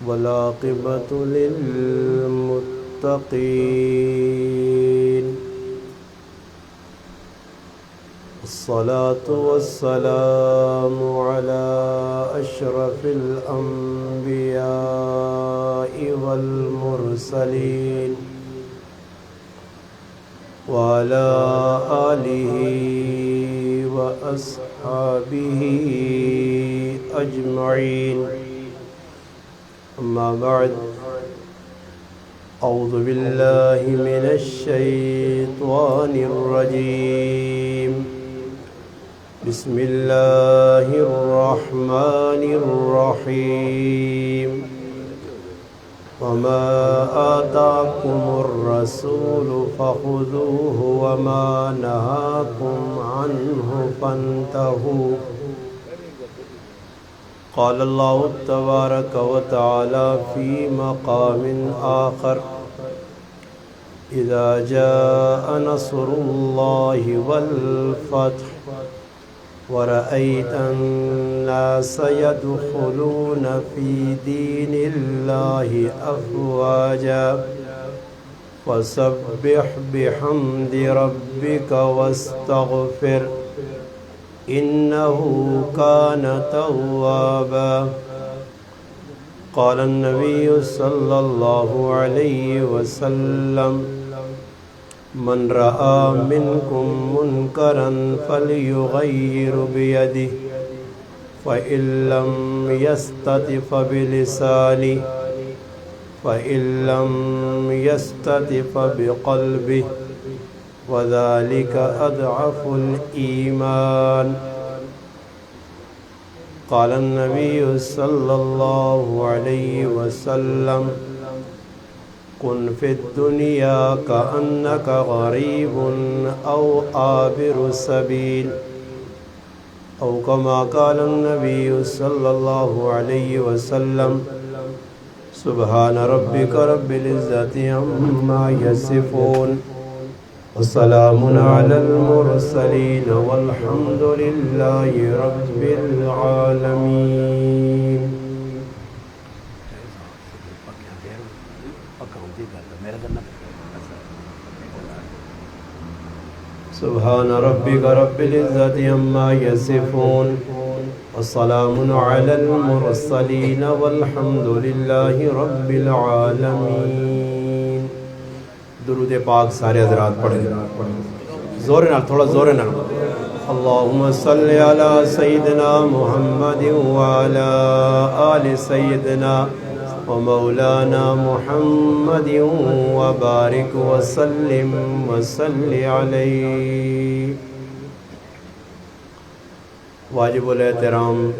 والعاقبة للمتقين الصلاة والسلام على أشرف الأنبياء والمرسلين وعلى آله وأصحابه أجمعين أما بعد أعوذ بالله من الشيطان الرجيم بسم الله الرحمن الرحيم وما آتاكم الرسول فخذوه وما نهاكم عنه فانتهوا قال الله تبارك وتعالى في مقام آخر إذا جاء نصر الله والفتح ورأيت الناس يدخلون في دين الله أفواجا فسبح بحمد ربك واستغفر إنه كان توابا قال النبي صلى الله عليه وسلم من رأى منكم منكرا فليغير بيده فإن لم يستطع فبلسانه فإن لم يستطع فبقلبه وذلك أضعف الإيمان قال النبي صلى الله عليه وسلم كن في الدنيا كأنك غريب أو عابر سبيل أو كما قال النبي صلى الله عليه وسلم سبحان ربك رب العزة عما يصفون وسلام على المرسلين والحمد لله رب العالمين سبحان ربك رب العزة عما يصفون وسلام على المرسلين والحمد لله رب العالمين درود پاک سارے حضرات پڑھیں زور نال تھوڑا زور نال اللہم صلی علی سیدنا محمد وعلی آل سیدنا ومولانا محمد وبارک وسلم وصلی علیہ واجب الاحترام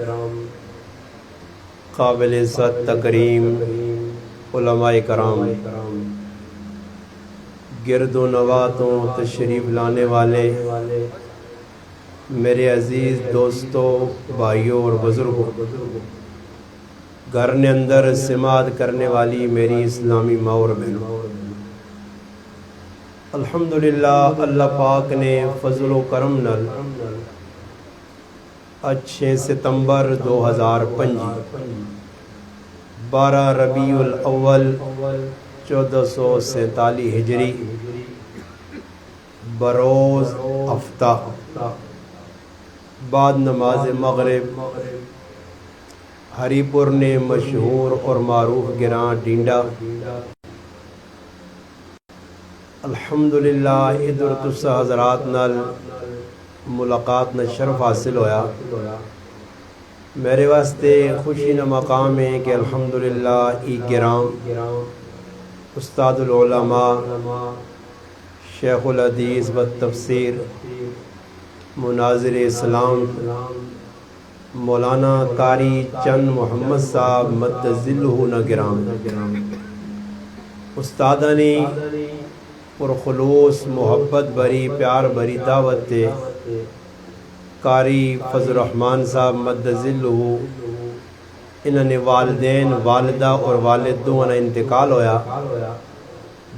قابل عزت تکریم علماء کرام گرد و نواتوں تشریف لانے والے میرے عزیز دوستوں بھائیوں اور بزرگوں گھر نے اندر سماعت کرنے والی میری اسلامی ماں اور بہنوں الحمدللہ اللہ پاک نے فضل و کرم نال 6 ستمبر 2005 12 ربیع الاول 1447 ہجری بروز ہفتہ بعد نماز مغرب ہری پور نے مشہور اور معروف گراں ڈینڈا الحمدللہ ادھر تسا حضرات نال ملاقات نہ شرف حاصل ہویا میرے واسطے خوشی نہ مقام ہے کہ الحمدللہ ای گراں استاد العلماء شیخ الحدیث و تفسیر مناظر اسلام مولانا قاری چند محمد صاحب مدذلہ نگرام استادانی پرخلوص محبت بری پیار بری دعوت تے قاری فضل الرحمن صاحب مدذلہ انہوں نے والدین والدہ اور والد دونوں انتقال ہویا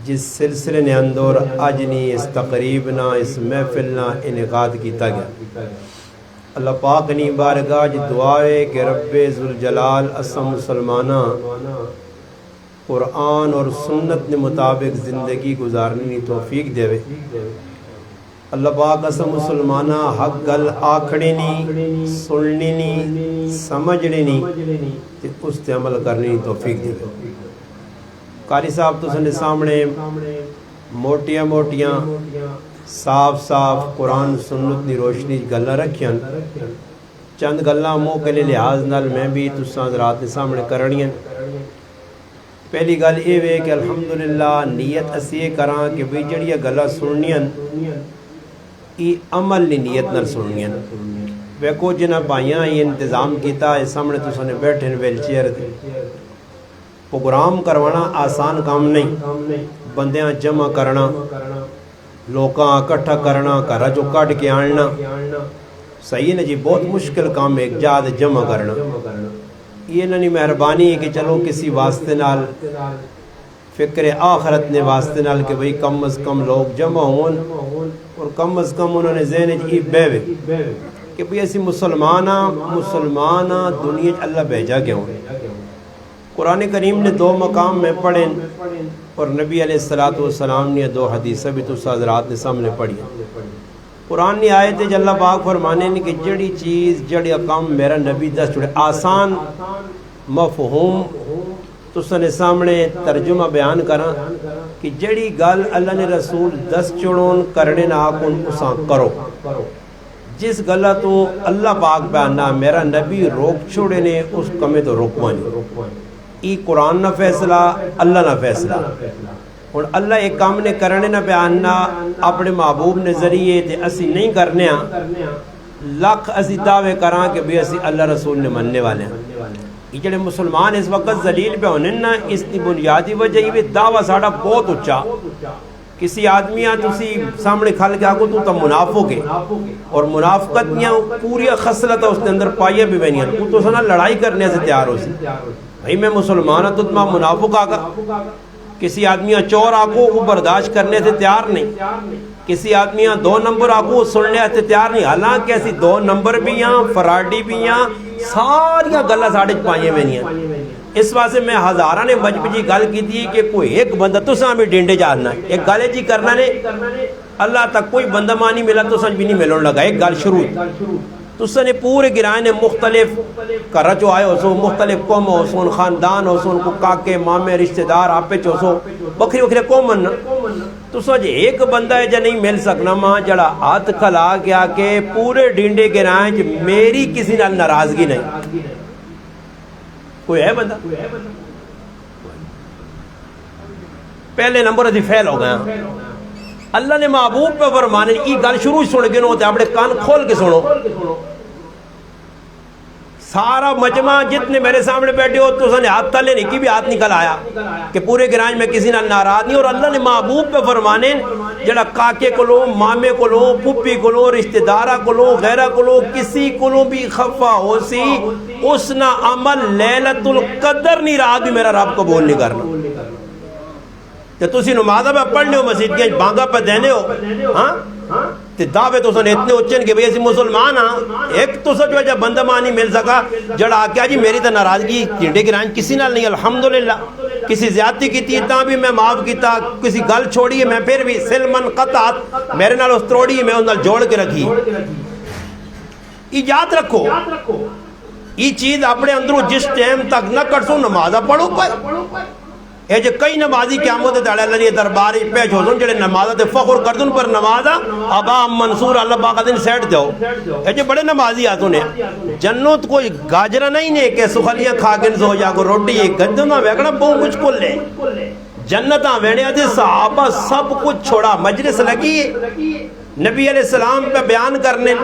جس سلسلے نے اندر اج نہیں اس تقریب نہ اس محفل نہ انعقاد کیتا گیا اللہ پاک نی بارگاہ جی دعا ہے کہ رب ذوالجلال اسا مسلمانہ قرآن اور سنت نے مطابق زندگی گزارنے کی توفیق دے اللہ پاک اسا مسلمانہ حق گل آکھڑی نہیں سننی نہیں سمجھنی نہیں تے اس تے عمل کرنے کی توفیق دے قاری صاحب تو سنے سامنے موٹیاں موٹیاں صاف صاف قرآن سنت دی روشنی گلاں رکھیاں چند گلاں منہ کے لحاظ نال میں بھی تساں حضرات کے سامنے کرنیاں پہلی گل یہ ہے کہ الحمدللہ نیت اسی یہ کراں کہ بھئی جڑیاں گلاں سننیاں یہ عمل لی نیت نال سننیاں ویکو جنہ بھائیاں یہ انتظام کیتا ہے سامنے تساں نے بیٹھے ویل چیئر تے پروگرام کروانا آسان کام نہیں بندیاں جمع کرنا لوکاں اکٹھا کرنا گھر جو کٹ کے آننا صحیح نا جی بہت مشکل کام ہے ایک جاد جمع کرنا یہ نہ مہربانی ہے کہ چلو کسی واسطے نال فکر آخرت نے واسطے نال کہ بھئی کم از کم لوگ جمع ہون اور کم از کم انہوں نے ذہن جی بیوے کہ بھئی ایسی مسلمانہ دنیا اللہ بھیجا کے ہوں قرآن کریم نے 2 مقام میں پڑھیں اور نبی علیہ السلام نے 2 حدیثیں بھی تو حضرات نے سامنے پڑھی قرآن نے آیت ہے اللہ پاک فرمانے نے کہ جڑی چیز جڑی کام میرا نبی دس چھوڑے آسان مفہوم تو سنے سامنے ترجمہ بیان کرا کہ جڑی گل اللہ نے رسول دس چڑون کرنے نہ آکن اساں کرو جس گلہ تو اللہ پاک بیاننا میرا نبی روک چھوڑے نے اس کمیں تو روکوانی ای قرآن نہ فیصلہ اللہ نہ فیصلہ اور اللہ ایک کام نے کرنے نہ بیاننا اپنے محبوب نے ذریعے تے اسی نہیں کرنے لاکھ اسی دعوے کران کہ بھی اسی اللہ رسول نے مننے والے ہیں یہ جڑے مسلمان اس وقت ذلیل پہ ہونے نا اس کی بنیادی وجہ یہ دعویٰ ساڑا بہت اچھا کسی آدمیاں تسی سامنے کھال کے آگو تو منافق ہے اور منافقتیاں پوری خصلت اس کے اندر پائیاں بھی بینیاں تو سنا لڑائی کرنے سے تیار ہو سی بھائی میں مسلمان تو تمہاں منافق آگا کسی آدمیاں چور آگو وہ برداشت کرنے سے تیار نہیں کسی آدمیاں 2 نمبر آگو سننے سے تیار نہیں حالانکہ ایسی 2 نمبر بھی ہیں فراڈی بھی ہیں ساریاں گلہ ساڑھے پائیاں میں نہیں ہیں اس واسطے میں ہزارہ نے مجب جی گل کی تھی کہ کوئی ایک بندہ تو ساں بھی ڈینڈے جاننا ہے ایک گالے جی کرنا نے اللہ تک کوئی بندہ مانی ملا تو سنج بھی نہیں ملون لگا ایک گال شروع تو سنے پورے گرائے نے مختلف کرچو آئے ہو سو مختلف قوم ہو سو خاندان ہو سو ان کو کاکے مامے رشتہ دار آپے چو سو بکری بکری قومن تو سوچ ایک بندہ ہے جا نہیں مل سکنا ماں جڑا ہاتھ کھلا گیا کہ پورے ڈینڈے گرائے جو میری کسی نال ناراضگی نہیں کوئی ہے بندہ پہلے نمبر ادھی فیل ہو گیا اللہ نے محبوب پہ فرمانے یہ گل شروع سن کے ہوتے اپنے کان کھول کے سنو سارا مجمع جتنے میرے سامنے بیٹھے ہو تو سنے ہاتھ تلے نہیں کی بھی ہاتھ نکل آیا کہ پورے گرانج میں کسی نال ناراض نہیں اور اللہ نے محبوب پہ فرمانے جڑا کاکے کو لو مامے کو لو پھپھی کو لو رشتہ دارہ کو لو غیرہ کو لو کسی کو لو بھی خفا ہو سی اس نہ عمل لیلت القدر نہیں رہا بھی میرا رب قبول نہیں کرنا تو تسی نمازہ پہ پڑھنے ہو مسجد کے بانگا پہ دینے ہو ہاں تے دعوے تو سن اتنے اچھن کہ ایسی مسلمان ہاں ایک تو سچ وجہ بندہ مانی مل سکا جڑا آکیا جی میری تا ناراضگی چنڈے گرائن کسی نال نہیں الحمدللہ کسی زیادتی کی تھی تاں بھی میں معاف کیتا کسی گل چھوڑی ہے میں پھر بھی سلمن قطعت میرے نال اس تروڑی ہے میں ان نال جوڑ کے رکھی یاد رکھو یہ چیز اپنے اندروں جس ٹائم تک نہ کر سو نمازہ پڑھو پہ اے جو کئی نمازی قیامت دے اللہ نے دربار پیش ہو سن جڑے نمازہ تے فخر کر دن پر نمازہ ابا منصور اللہ پاک دن سیٹ جاؤ اے جو بڑے نمازی آتوں نے جنت کوئی گاجرہ نہیں نے کہ سخلیاں کھا کے سو یا کو روٹی گندم نہ ویکنا بہت کچھ کھول لے جنتاں ویڑے آتے صحابہ سب کچھ چھوڑا مجلس لگی نبی علیہ السلام پہ بیان کرنے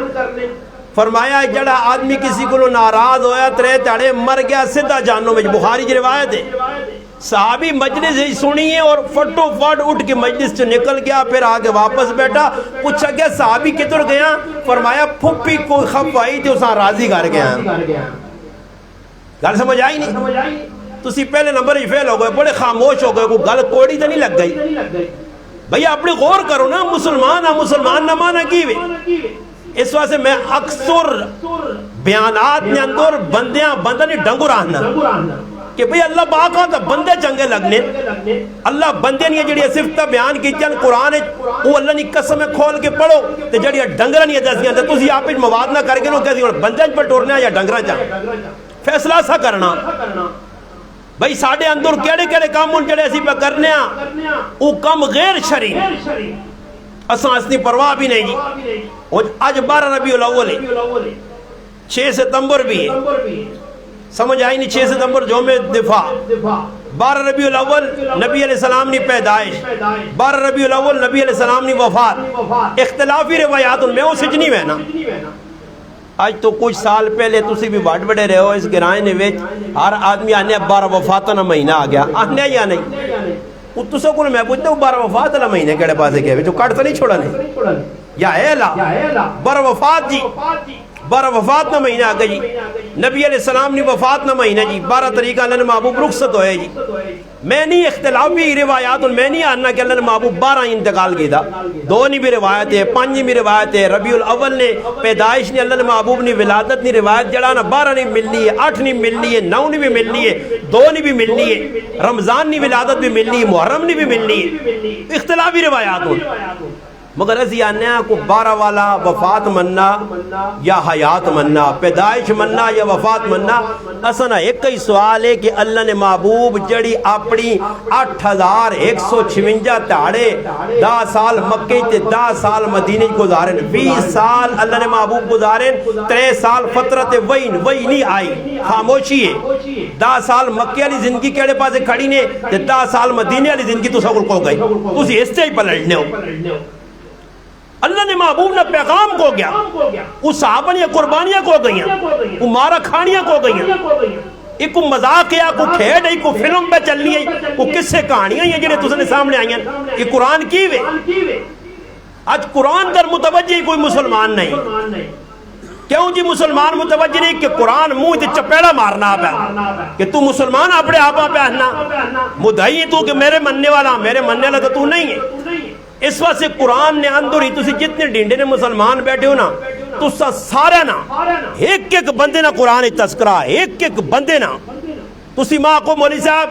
فرمایا جڑا آدمی کسی کو ناراض ہویا ترے تاڑے مر گیا سدھا جانو میں بخاری کی روایت ہے صحابی مجلس ہی سنیے اور فٹو فٹ اٹھ کے مجلس سے نکل گیا پھر آگے واپس بیٹھا پوچھا گیا صحابی کدھر گیا فرمایا پھپھی کوئی خف آئی تھی اساں راضی کر گیا گل سمجھ آئی نہیں تسی پہلے نمبر ہی فیل ہو گئے بڑے خاموش ہو گئے کوئی گل کوڑی تو نہیں لگ گئی بھئی اپنی غور کرو نا مسلمان نہ مانا کی وے اس واسطے میں اکثر بیانات نے اندر بندیاں بندہ نہیں ڈنگو رہنا کہ بھئی اللہ پاک ہاں تا بندے چنگے لگنے اللہ بندے نہیں جڑی صفتہ بیان کی چند قرآن وہ اللہ نے قسم کھول کے پڑھو تے جڑی ڈنگرہ نہیں دسیاں تے تسی آپ مواد نہ کر کے لو کہتی ہوں بندے پر ٹورنے یا ڈنگرہ چاہ فیصلہ سا کرنا بھئی ساڑھے اندر کیڑے کیڑے کام ان جڑے اسی پہ کرنے ہیں وہ کم غیر شرعی اساں اس نے پرواہ بھی نہیں جی آج 12 ربیع الاول ہے 6 ستمبر بھی ہے سمجھ آئی نہیں 6 ستمبر جوم دفاع 12 ربیع الاول نبی علیہ السلام نے پیدائش 12 ربیع الاول نبی علیہ السلام نے وفات اختلافی روایات ان میں وہ سجنی میں نا آج تو کچھ سال پہلے تسی بھی بڑھ بڑے رہے ہو اس گرائیں نے ویچ ہر آدمی آنے 12 وفاتنا مہینہ آ گیا آنے یا نہیں وہ تو سکول میں پوچھتے ہوں 12 وفات اللہ مہینے کیڑے پاسے گئے جو کٹ تو نہیں چھوڑا نہیں یا اے اللہ 12 وفات جی 12 وفات نہ مہینہ آگے جی نبی علیہ السلام نے وفات نہ مہینہ جی 12 طریقہ اللہ نے محبوب رخصت ہوئے جی میں نہیں اختلافی روایات میں نہیں آنا کہ اللہ نے محبوب 12 انتقال کی تھا 2 نہیں بھی روایت ہے 5 نہیں بھی روایت ہے ربیع الاول نے پیدائش نے اللہ نے محبوب نے ولادت نے روایت جڑانا 12 نہیں ملنی ہے 8 نہیں ملنی ہے 9 نہیں بھی ملنی ہے 2 نہیں بھی ملنی ہے رمضان نہیں ولادت بھی ملنی ہے محرم نہیں بھی ملنی ہے اختلافی روایات ہوں مگر ایسی آنے کو 12 والا وفات مننا یا حیات مننا پیدائش مننا یا وفات مننا اسنا ایک ہی سوال ہے کہ اللہ نے محبوب جڑی اپنی 8156 تاڑے 10 سال مکہ تے 10 سال مدینہ گزارن 20 سال اللہ نے محبوب گزارن 3 سال فترت وہی نہیں آئی خاموشی ہے 10 سال مکہ والی زندگی کیڑے پاسے کھڑی نے تے 10 سال مدینہ والی زندگی تو سکول کو گئی تسی اس سے ہی پلٹنے ہو اللہ نے محبوب نے پیغام کو گیا وہ صحابہ نے قربانیاں کو گئیاں وہ مارا کھانیاں کو گئیاں ایک کو مذاق ہے کو کھیڑ ہے کو فلم پہ چلنی ہے وہ کس سے کہانیاں ہیں جنہیں تُس نے سامنے آئیں یہ قرآن کی وے آج قرآن در متوجہ کوئی مسلمان نہیں کیوں جی مسلمان متوجہ نہیں کہ قرآن منہ تے چپیڑا مارنا پہ کہ تو مسلمان اپنے آپا پہ آنا مدعی تو کہ میرے مننے والا تو نہیں ہے اس وقت سے قرآن نے اندر ہی تسی جتنے ڈینڈے نے مسلمان بیٹھے ہو نا تو سارے نا ایک ایک بندے نا قرآن تذکرہ ایک ایک بندے نا تسی ماں کو مولی صاحب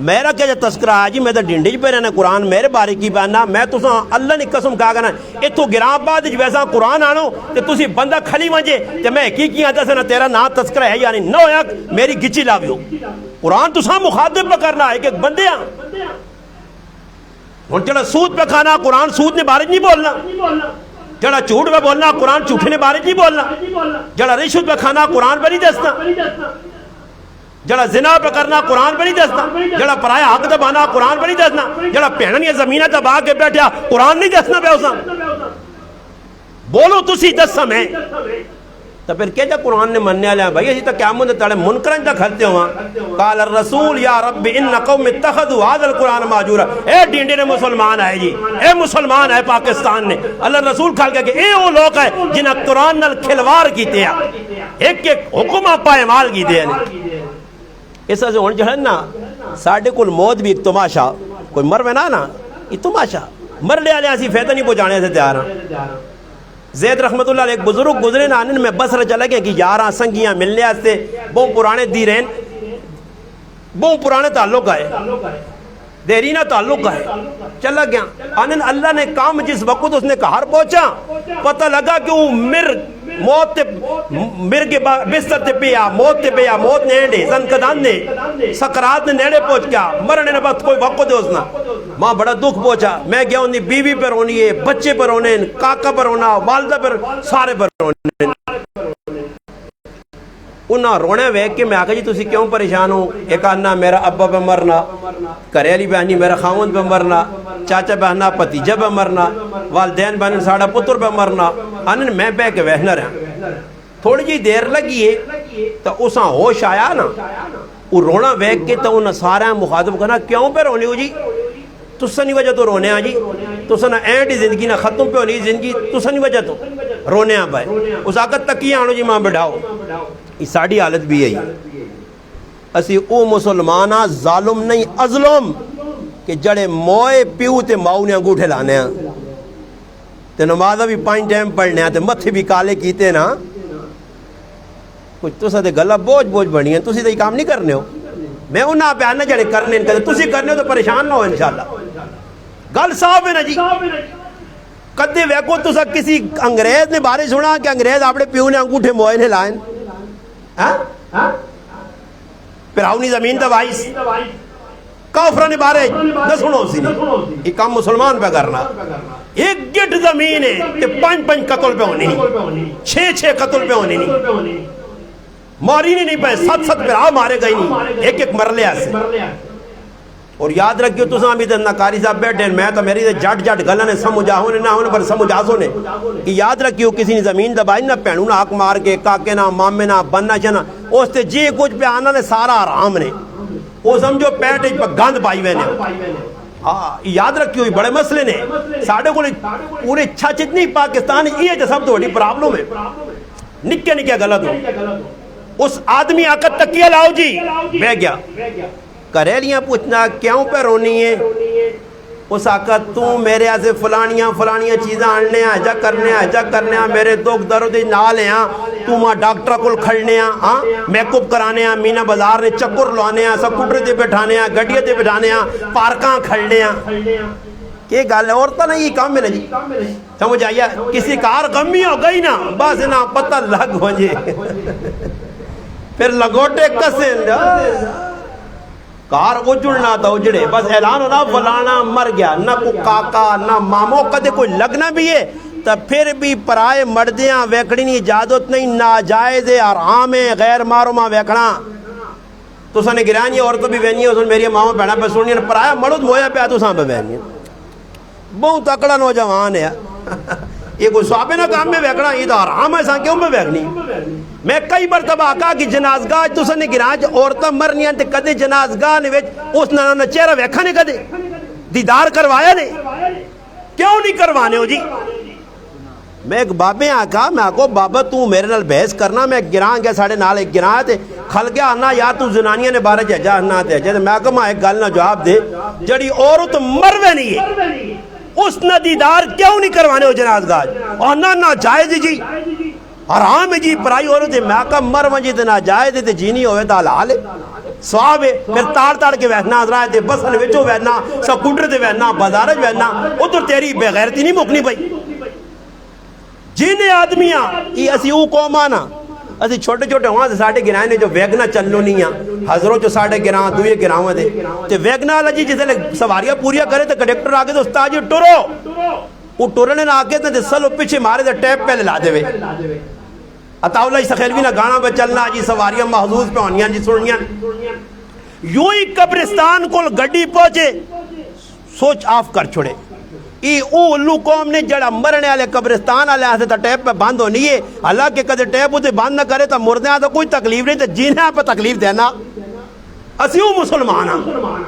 میرا کیا تذکرہ ہے جی میں تو ڈینڈے جی پہ رہنا قرآن میرے بارے کی پہننا میں تسا اللہ نے قسم کہا گا اے تو گرام بعد ویسا قرآن آنو تے تسی بندہ کھلی وانجے تے میں کی آتا سے نا تیرا نا تذکرہ ہے یعنی نہ ہویا میری گچی لاویو قرآن تسا مخاطب پہ کرنا ہے کہ ایک بندے ہاں ہن جڑا سود پہ کھانا قرآن سود نے بارے نہیں بولنا جڑا جھوٹ پہ بولنا قرآن جھوٹے نے بارے نہیں بولنا جڑا رشوت پہ کھانا قرآن پہ نہیں دسنا جڑا زنا پہ کرنا قرآن پہ نہیں دسنا جڑا پرایا حق دبانا قرآن پہ نہیں دسنا جڑا پہنن یا زمینہ دبا کے بیٹھیا قرآن نہیں دسنا پہ اسا بولو تسی دسا میں تو پھر کہتا قرآن نے مننے والے ہیں بھائی اسی تک قیامت تڑے منکرن تک کھلتے ہوا قال الرسول یا رب ان قوم اتخذوا هذا القرآن مہجورا اے ڈینڈے نے مسلمان آئے جی اے مسلمان ہے پاکستان نے اللہ رسول کھال کے کہ اے وہ لوگ ہے جنہاں قرآن نال کھلوار کیتے ہیں ایک ایک حکم آپ پائمال کیتے ہیں اس سے ہون جو ہے نا ساڑھے کل موت بھی ایک تماشا کوئی مر میں نا یہ تماشا مر لے آلے ایسی فیدہ نہیں پہنچانے سے تیار ہیں زید رحمت اللہ ایک بزرگ گزرے نا آنن میں بسر چلے گئے کہ یارہ سنگیاں ملنے آستے بہت پرانے دیرین بہت پرانے تعلق آئے دیرینہ تعلق ہے چلا گیا آنن اللہ نے کام جس وقت اس نے کہار پہنچا پتہ لگا کہ وہ مر کے بستر تے پیا موت نیڑے زنکدان نے سکرات نے نیڑے پہنچ گیا مرنے نے بعد کوئی وقت دے اسنا ماں بڑا دکھ پہنچا میں گیا انہی بیوی پر رونی ہے بچے پر رونے کاکا پر رونا والدہ پر سارے پر رونے انہاں رونے ویک کے میں آگا جی تسی کیوں پریشان ہو ایک آنا میرا ابا پہ مرنا کریلی بہنی میرا خاوند پہ مرنا چاچا بہنا پتیجہ پہ مرنا والدین بہن ساڑا پتر پہ مرنا انہاں میں پہ کے وحنہ رہا تھوڑی جی دیر لگی ہے تو اساں ہوش آیا نا وہ رونا ویک کے تو انہاں سارا مخاطب کرنا کیوں پہ رونی ہو جی تسا نہیں وجہ تو رونے آ جی تسا نہ اینڈ زندگی نہ ختم پہ ہونی زندگی تسا نہیں وجہ تو رونے آ بھائی اس آقت تک کی آنو جی ماں بڑھاؤ یہ ساڑھی حالت بھی ہے اسی او مسلمانہ ظالم نہیں ازلم کہ جڑے موئے پیو تے ماؤ نے انگوٹھے لانے ہیں تے نمازہ بھی 5 ٹائم پڑھنے تے متھے بھی کالے کیتے نا کچھ تسا تے گلا بوجھ بنی ہیں تسی تے یہ کام نہیں کرنے ہو میں انہاں پہ آنا جڑے کرنے تسی کرنے ہو تو پریشان نہ ہو انشاءاللہ گل صاف ہے نا جی کدے ویکو تسا کسی انگریز نے بارے سنا کہ انگریز اپنے پیو نے انگوٹھے موئے نے لائن فرعونی زمین دا وائس کافرہ نے بارے نہ سنو سی نہیں یہ کام مسلمان پہ کرنا ایک گٹ زمین ہے کہ 5 قتل پہ ہونی نہیں 6 قتل پہ ہونی نہیں ماری نہیں پہ 7 پہ آ مارے گئی نہیں ایک مرلے ایسے اور یاد رکھیو تو ساں بھی دنہ کاری صاحب بیٹھے ہیں میں تو میری جٹ گلہ نے سمجھا ہونے نہ ہونے پر سمجھا سونے کہ یاد رکھیو کسی نے زمین دبائی نہ پینو نہ حق مار کے کاکے نہ مامے نہ بننا چنا اس تے جی کچھ پہ آنا نے سارا آرام نے وہ سمجھو پیٹ پہ گند پائی ہوئے نے یاد رکھیو بڑے مسئلے نے ساڑھے کو پورے چتنی پاکستان یہ جو سب تو بڑی پرابلم ہے نکے غلط ہو اس آدمی آکر تکیہ لاؤ جی بہ گیا کریلیاں پوچھنا کیوں پہ رونی ہے اس آقا تو میرے آسے فلانیاں چیزاں آننے ہیں جا کرنے ہیں میرے دکھ درد نال ہیں تو ماں ڈاکٹر کل کھڑنے ہیں میک اپ کرانے ہیں مینا بازار نے چکر لوانے ہیں سکوٹر دے بٹھانے ہیں گڈیے دے بٹھانے ہیں پارکاں کھڑنے ہیں کہ گل ہے عورتہ نہیں یہ کام ہے نا جی سمجھ آئیے کسی کار غمی ہو گئی نا بس نا پتہ لگ ہو جی پھر لگوٹے کسے کار اجڑنا تھا اجڑے بس اعلان ہونا فلانا مر گیا نہ کوئی کاکا نہ ماموں کدے کوئی لگنا بھی ہے تب پھر بھی پرائے مردیاں ویکڑی نہیں اجازت نہیں ناجائز حرام ہے غیر معرومہ ویکڑا تو سنے گرانی عورتوں بھی وینی ہے اس نے میری ماما بہنا پہ سننی ہے پرائے مرد مویا پہ تو ساں پہ وینی ہے بہت تکڑا نوجوان ہے یہ کوئی صحابے نہ کام میں ویکڑا یہ تو حرام ہے ساں کیوں میں ویکنی میں کئی مرتبہ آقا کی جنازگاہ تو سنے گرانج عورتیں مرنیاں تے کدے جنازگاہ نے اس نہ چہرہ ویکھا نے کدے دیدار کروایا نے کیوں نہیں کروانے ہو جی میں ایک بابے آقا میں آقا بابا تو میرے نال بحث کرنا میں گران گیا ساڑھے نال ایک گران تے کھل گیا آنا یا تو زنانیاں نے بارے جا آنا تے جا میں آقا میں ایک گل نہ جواب دے جڑی عورت مروے نہیں ہے اس نہ دیدار کیوں نہیں کروانے ہو جنازگاہ اور نہ جائز جی حرام ہے جی پرائی عورت ہے میں آقا مروے جی تے نہ جائز تے جینی ہوئے تا حلال ہے سواب ہے پھر تاڑ کے ویسنا حضرات تے بسن وچوں ویسنا سکوٹر تے ویسنا بازارج ویسنا ادھر تیری بغیرتی نہیں مکنی پئی جن آدمیاں یہ اسی او قومانا اسی چھوٹے وہاں سے ساڑھے گرائیں نے جو ویگنا چلنو نہیں ہیں حضروں جو ساڑھے گرائیں دوئے گرائیں دے تے ویگنا اللہ جی جسے سواریاں پوریا کرے تے کنڈکٹر آگے تو استاد جی ٹورو وہ ٹورنے نہ آگے تے سلو پیچھے مارے تے ٹیپ پہلے لا دے وے اتاولہ اس خیلوی نہ گانا پہ چلنا جی سواریاں محضوظ پہ ہونیاں جی سنیاں یوں ہی قبرستان کو گڈی پہنچے سوچ آف کر چھوڑے ای او الو قوم نے جڑا مرنے والے قبرستان والے آتے تا ٹیپ پہ بند ہونی ہے حالانکہ کدے ٹیپ ہوتے بند نہ کرے تا مردے آتا کوئی تکلیف نہیں تا جینے پہ تکلیف دینا اسی او مسلمان ہیں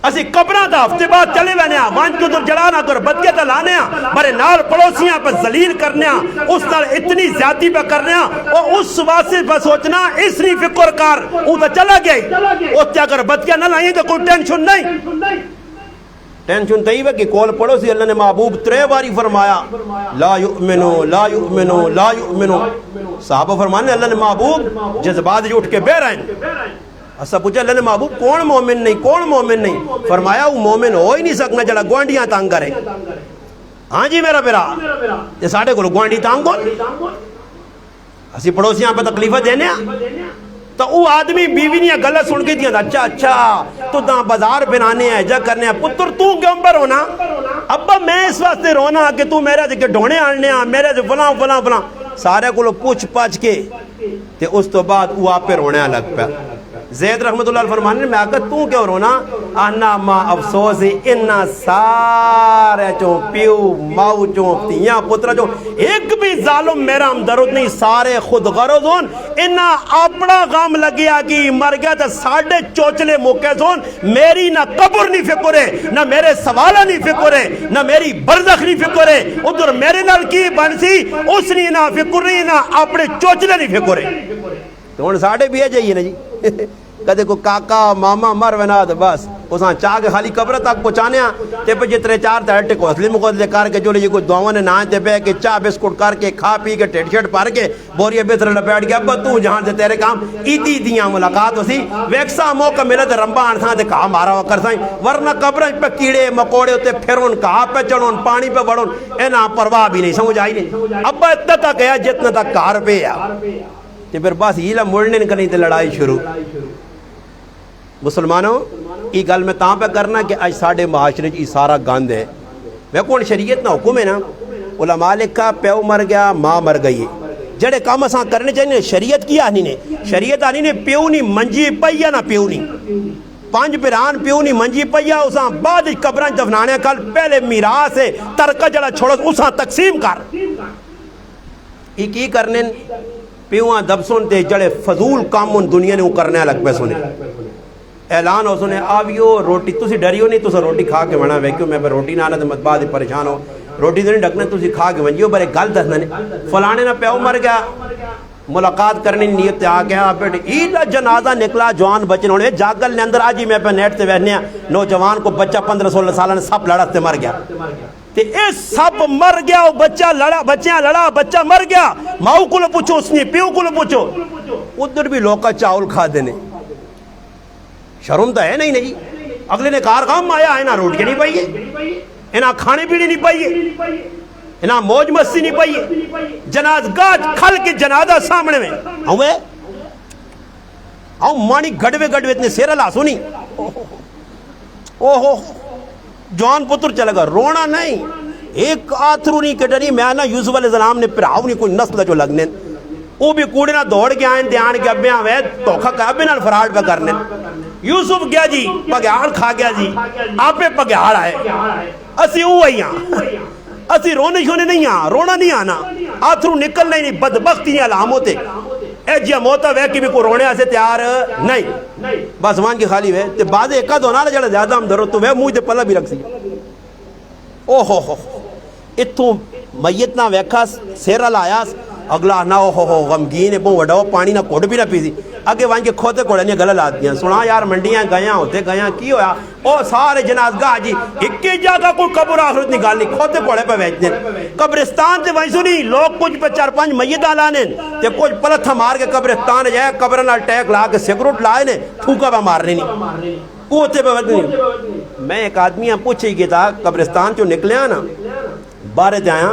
اسی قبران تا ہفتے بعد چلے وینے ہیں وانچ کو در جڑانا کر بدکے تا لانے ہیں برے نال پڑوسیاں پہ ذلیل کرنے ہیں اس نال اتنی زیادتی پہ کرنے ہیں اور اس واسطے پہ سوچنا اس نے فکر کار او تا چلا گئی اس تے اگر بدکے نہ لائیں تو کوئی ٹینشن نہیں ٹینشن تیوہ کہ کول پڑھو سی اللہ نے محبوب 3 باری فرمایا لا یؤمنو لا یؤمنو لا یؤمنو صحابہ فرمانے اللہ نے محبوب جذبات جو اٹھ کے بے رہے ہیں اسا پوچھا اللہ نے محبوب کون مومن نہیں فرمایا وہ مومن ہو ہی نہیں سکنا جڑا گوانڈیاں تانگ کرے ہاں جی میرا پیرا یہ ساڑھے کو گوانڈی تانگ کو اسی پڑوسیاں پہ تکلیفہ دینے ہیں تو وہ آدمی بیوی نہیں غلط سن کے دیا اچھا تو داں بازار بنانے ہیں جا کرنے ہیں پتر تو کیوں پر رونا ابا میں اس واسطے رونا کہ تو میرے سے ڈھونے آنے ہیں میرے سے فلاں سارے کو پوچھ پاچھ کے تے اس تو بعد وہ آپ پہ رونے لگ پہ زید رحمت اللہ فرمانے میں آکر تو کیوں رونا آنا ما افسوس انہا سارے چوں پیو ماؤ چوں تیاں پترہ چوں ایک بھی ظالم میرا ہمدرد نہیں سارے خود غرض ہون انہا اپنا غام لگیا کہ مر گیا تا ساڑھے چوچلے موقع زون میری نہ قبر نہیں فکر ہے نہ میرے سوالہ نہیں فکر ہے نہ میری برزخ نہیں فکر ہے ادھر میرے نال کی بنسی اس نہیں نہ فکر نہیں نہ اپنے چوچلے نہیں فکر ہے تو ان ساڑھے بھی ہے جائیے نا جی کدے کو کاکا ماما مر ونا تو بس اساں چاہ کے خالی قبر تک پہنچانے تے پہ جتنے چار تیرے ٹکوسلی مقدلے کر کے جو لے کوئی دعوان نے نائیں تے بے کے چاہ بسکٹ کر کے کھا پی کے ٹیٹ شٹ پار کے بوریے بسر لپیٹ گیا ابا تو جہاں سے تیرے کام ایدی دیاں ملاقات ہو سی ویکسا موقع ملے تے رمبا آنساں تے کہا مارا ہوا کر سائیں ورنہ قبر پہ کیڑے مکوڑے ہوتے پھرون کہا پہ چڑھون پانی پہ بڑھون اینا پرواہ بھی نہیں سمجھ آئی نہیں ابا اتنا تک ہے جتنا تک کار پہ ہے تے پھر بس یہ مڑنے نہیں تے لڑائی شروع مسلمانوں یہ گل میں تاں پہ کرنا کہ آج ساڑھے معاشرے یہ سارا گند ہے میں کون شریعت نہ حکم ہے نا علماء لکھا پیو مر گیا ماں مر گئی جڑے کام اساں کرنے چاہیے شریعت کی آنی نے شریعت آنی نے پیو نہیں منجی پیا نہ پیو نہیں پانچ پیران پیو نہیں منجی پیا اساں بعد قبران دفنانے کل پہلے میراث ہے ترکہ جڑا چھوڑو اساں تقسیم کر یہ کی کرنے پیوہاں دبسون تے جڑے فضول کامون دنیا نے کرنے لگ پہ سنے اعلان ہو سنے آویو روٹی تسی ڈریو نہیں تسا روٹی کھا کے ونا ویکیو میں روٹی نہ آنا تو مت بعد پریشان ہو روٹی تو نہیں ڈکنے تسی کھا کے ونجیو برے گل دسنا نہیں فلانے نہ پیو مر گیا ملاقات کرنے نیت آ گیا بیٹے ایڈا جنازہ نکلا جوان بچے ہونے جاگل نے اندر آجی میں پہ نیٹ تے بیٹھنے نوجوان کو بچہ 15-16 سالہ نے سب لڑا تے مر گیا تے اے سب مر گیا بچہ لڑا بچیاں لڑا بچہ مر گیا ماؤ کو لو پوچھو اس نے پیو کو لو پوچھو ادھر بھی لوکا چاول کھا دینے شرم تو ہے نہیں جی اگلے نے کار کام آیا ہے نا روٹی نہیں پائیے انہاں کھانے پینے نہیں پائیے انہاں موج مستی نہیں پائیے جنازگاہ کھل کے جنازہ سامنے میں ہوئے آؤں مانی گڑوے گڑوے اتنے سیرہ لاسو نہیں اوہو جوان پتر چلے گا رونا نہیں ایک آتھرو نہیں کٹری میں آنا یوسف علیہ السلام نے پھر آؤ نہیں کوئی نسل جو لگنے وہ بھی کوڑے نہ دوڑ کے آئیں دیان کے ابیاں وے توکھا کہ ابی نال فراڈ پہ کرنے یوسف گیا جی پگیار کھا گیا جی آپ پہ پگیار آئے اسی اوہی ہاں اسی رونے شونے نہیں ہاں رونا نہیں آنا آتھرو نکلنا ہی نہیں بدبختی نہیں علام ہوتے اے جی موتا وے کی بھی کو رونے آسے تیار نہیں بس وہاں کی خالی وے تے بعد ایکا دونا جڑا زیادہ ہم درو تو وے موئی تے پلہ بھی رکھ سی اوہ اتھو میت نہ ویکھا سیرہ لایاس اگلا نہ ہو غمگین ہے بہت وڈاو پانی نہ کوڑ بھی نہ پیسی آگے وہاں کے کھوتے کوڑے نہیں گلہ لاتی ہیں سنا یار منڈیاں گیاں ہوتے گیاں کی ہویا او سارے جنازگاہ جی اکی جاگہ کوئی قبر آخرت نکال نہیں کھوتے کوڑے پہ بیٹھنے قبرستان تے وہیں سنی لوگ کچھ پہ 4-5 میت آلانے تے کچھ پلتھا مار کے قبرستان جائے قبرنال ٹیک لا کے سگروٹ لائے نے پھوکا پہ مارنے نہیں کوتے پہ بیٹھنے میں ایک آدمیاں پوچھے گی تھا قبرستان جو نکلے ہیں نا بارے جایا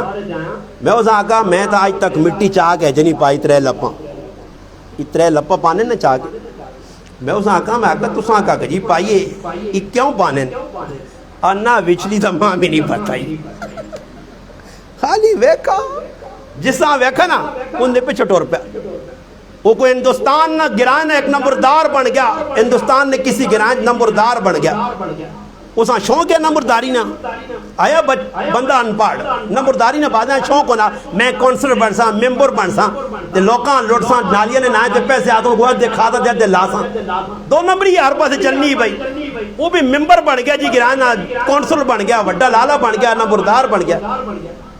میں اس آقا میں تا آج تک مٹی چاہ کے جنی پائی 3 لپاں یہ 3 لپا پانے نہ چاہ کے میں اس آقا میں آقا تُس آقا کہ جی پائیے یہ کیوں پانے انا وچلی دا ماں بھی نہیں بتائی خالی ویکھا جساں ویکھا نا ان دے پہ چھٹور پہ وہ کوئی ہندوستان نہ گرائن ایک نمبردار بن گیا ہندوستان نے کسی گرائن نمبردار بن گیا اساں شوق ہے نمبرداری نہ آیا بندہ انپاڑ نمبرداری نہ بعد شوق ہونا میں کونسلر بن سا ممبر بن سا تے لوکاں لوٹ سا نالیاں نے نائے تے پیسے آتوں گوہ دے کھاتا دے دے لا سا 2 نمبری ہر پاسے چلنی بھائی وہ بھی ممبر بن گیا جی گرانا کونسلر بن گیا وڈا لالا بن گیا نمبردار بن گیا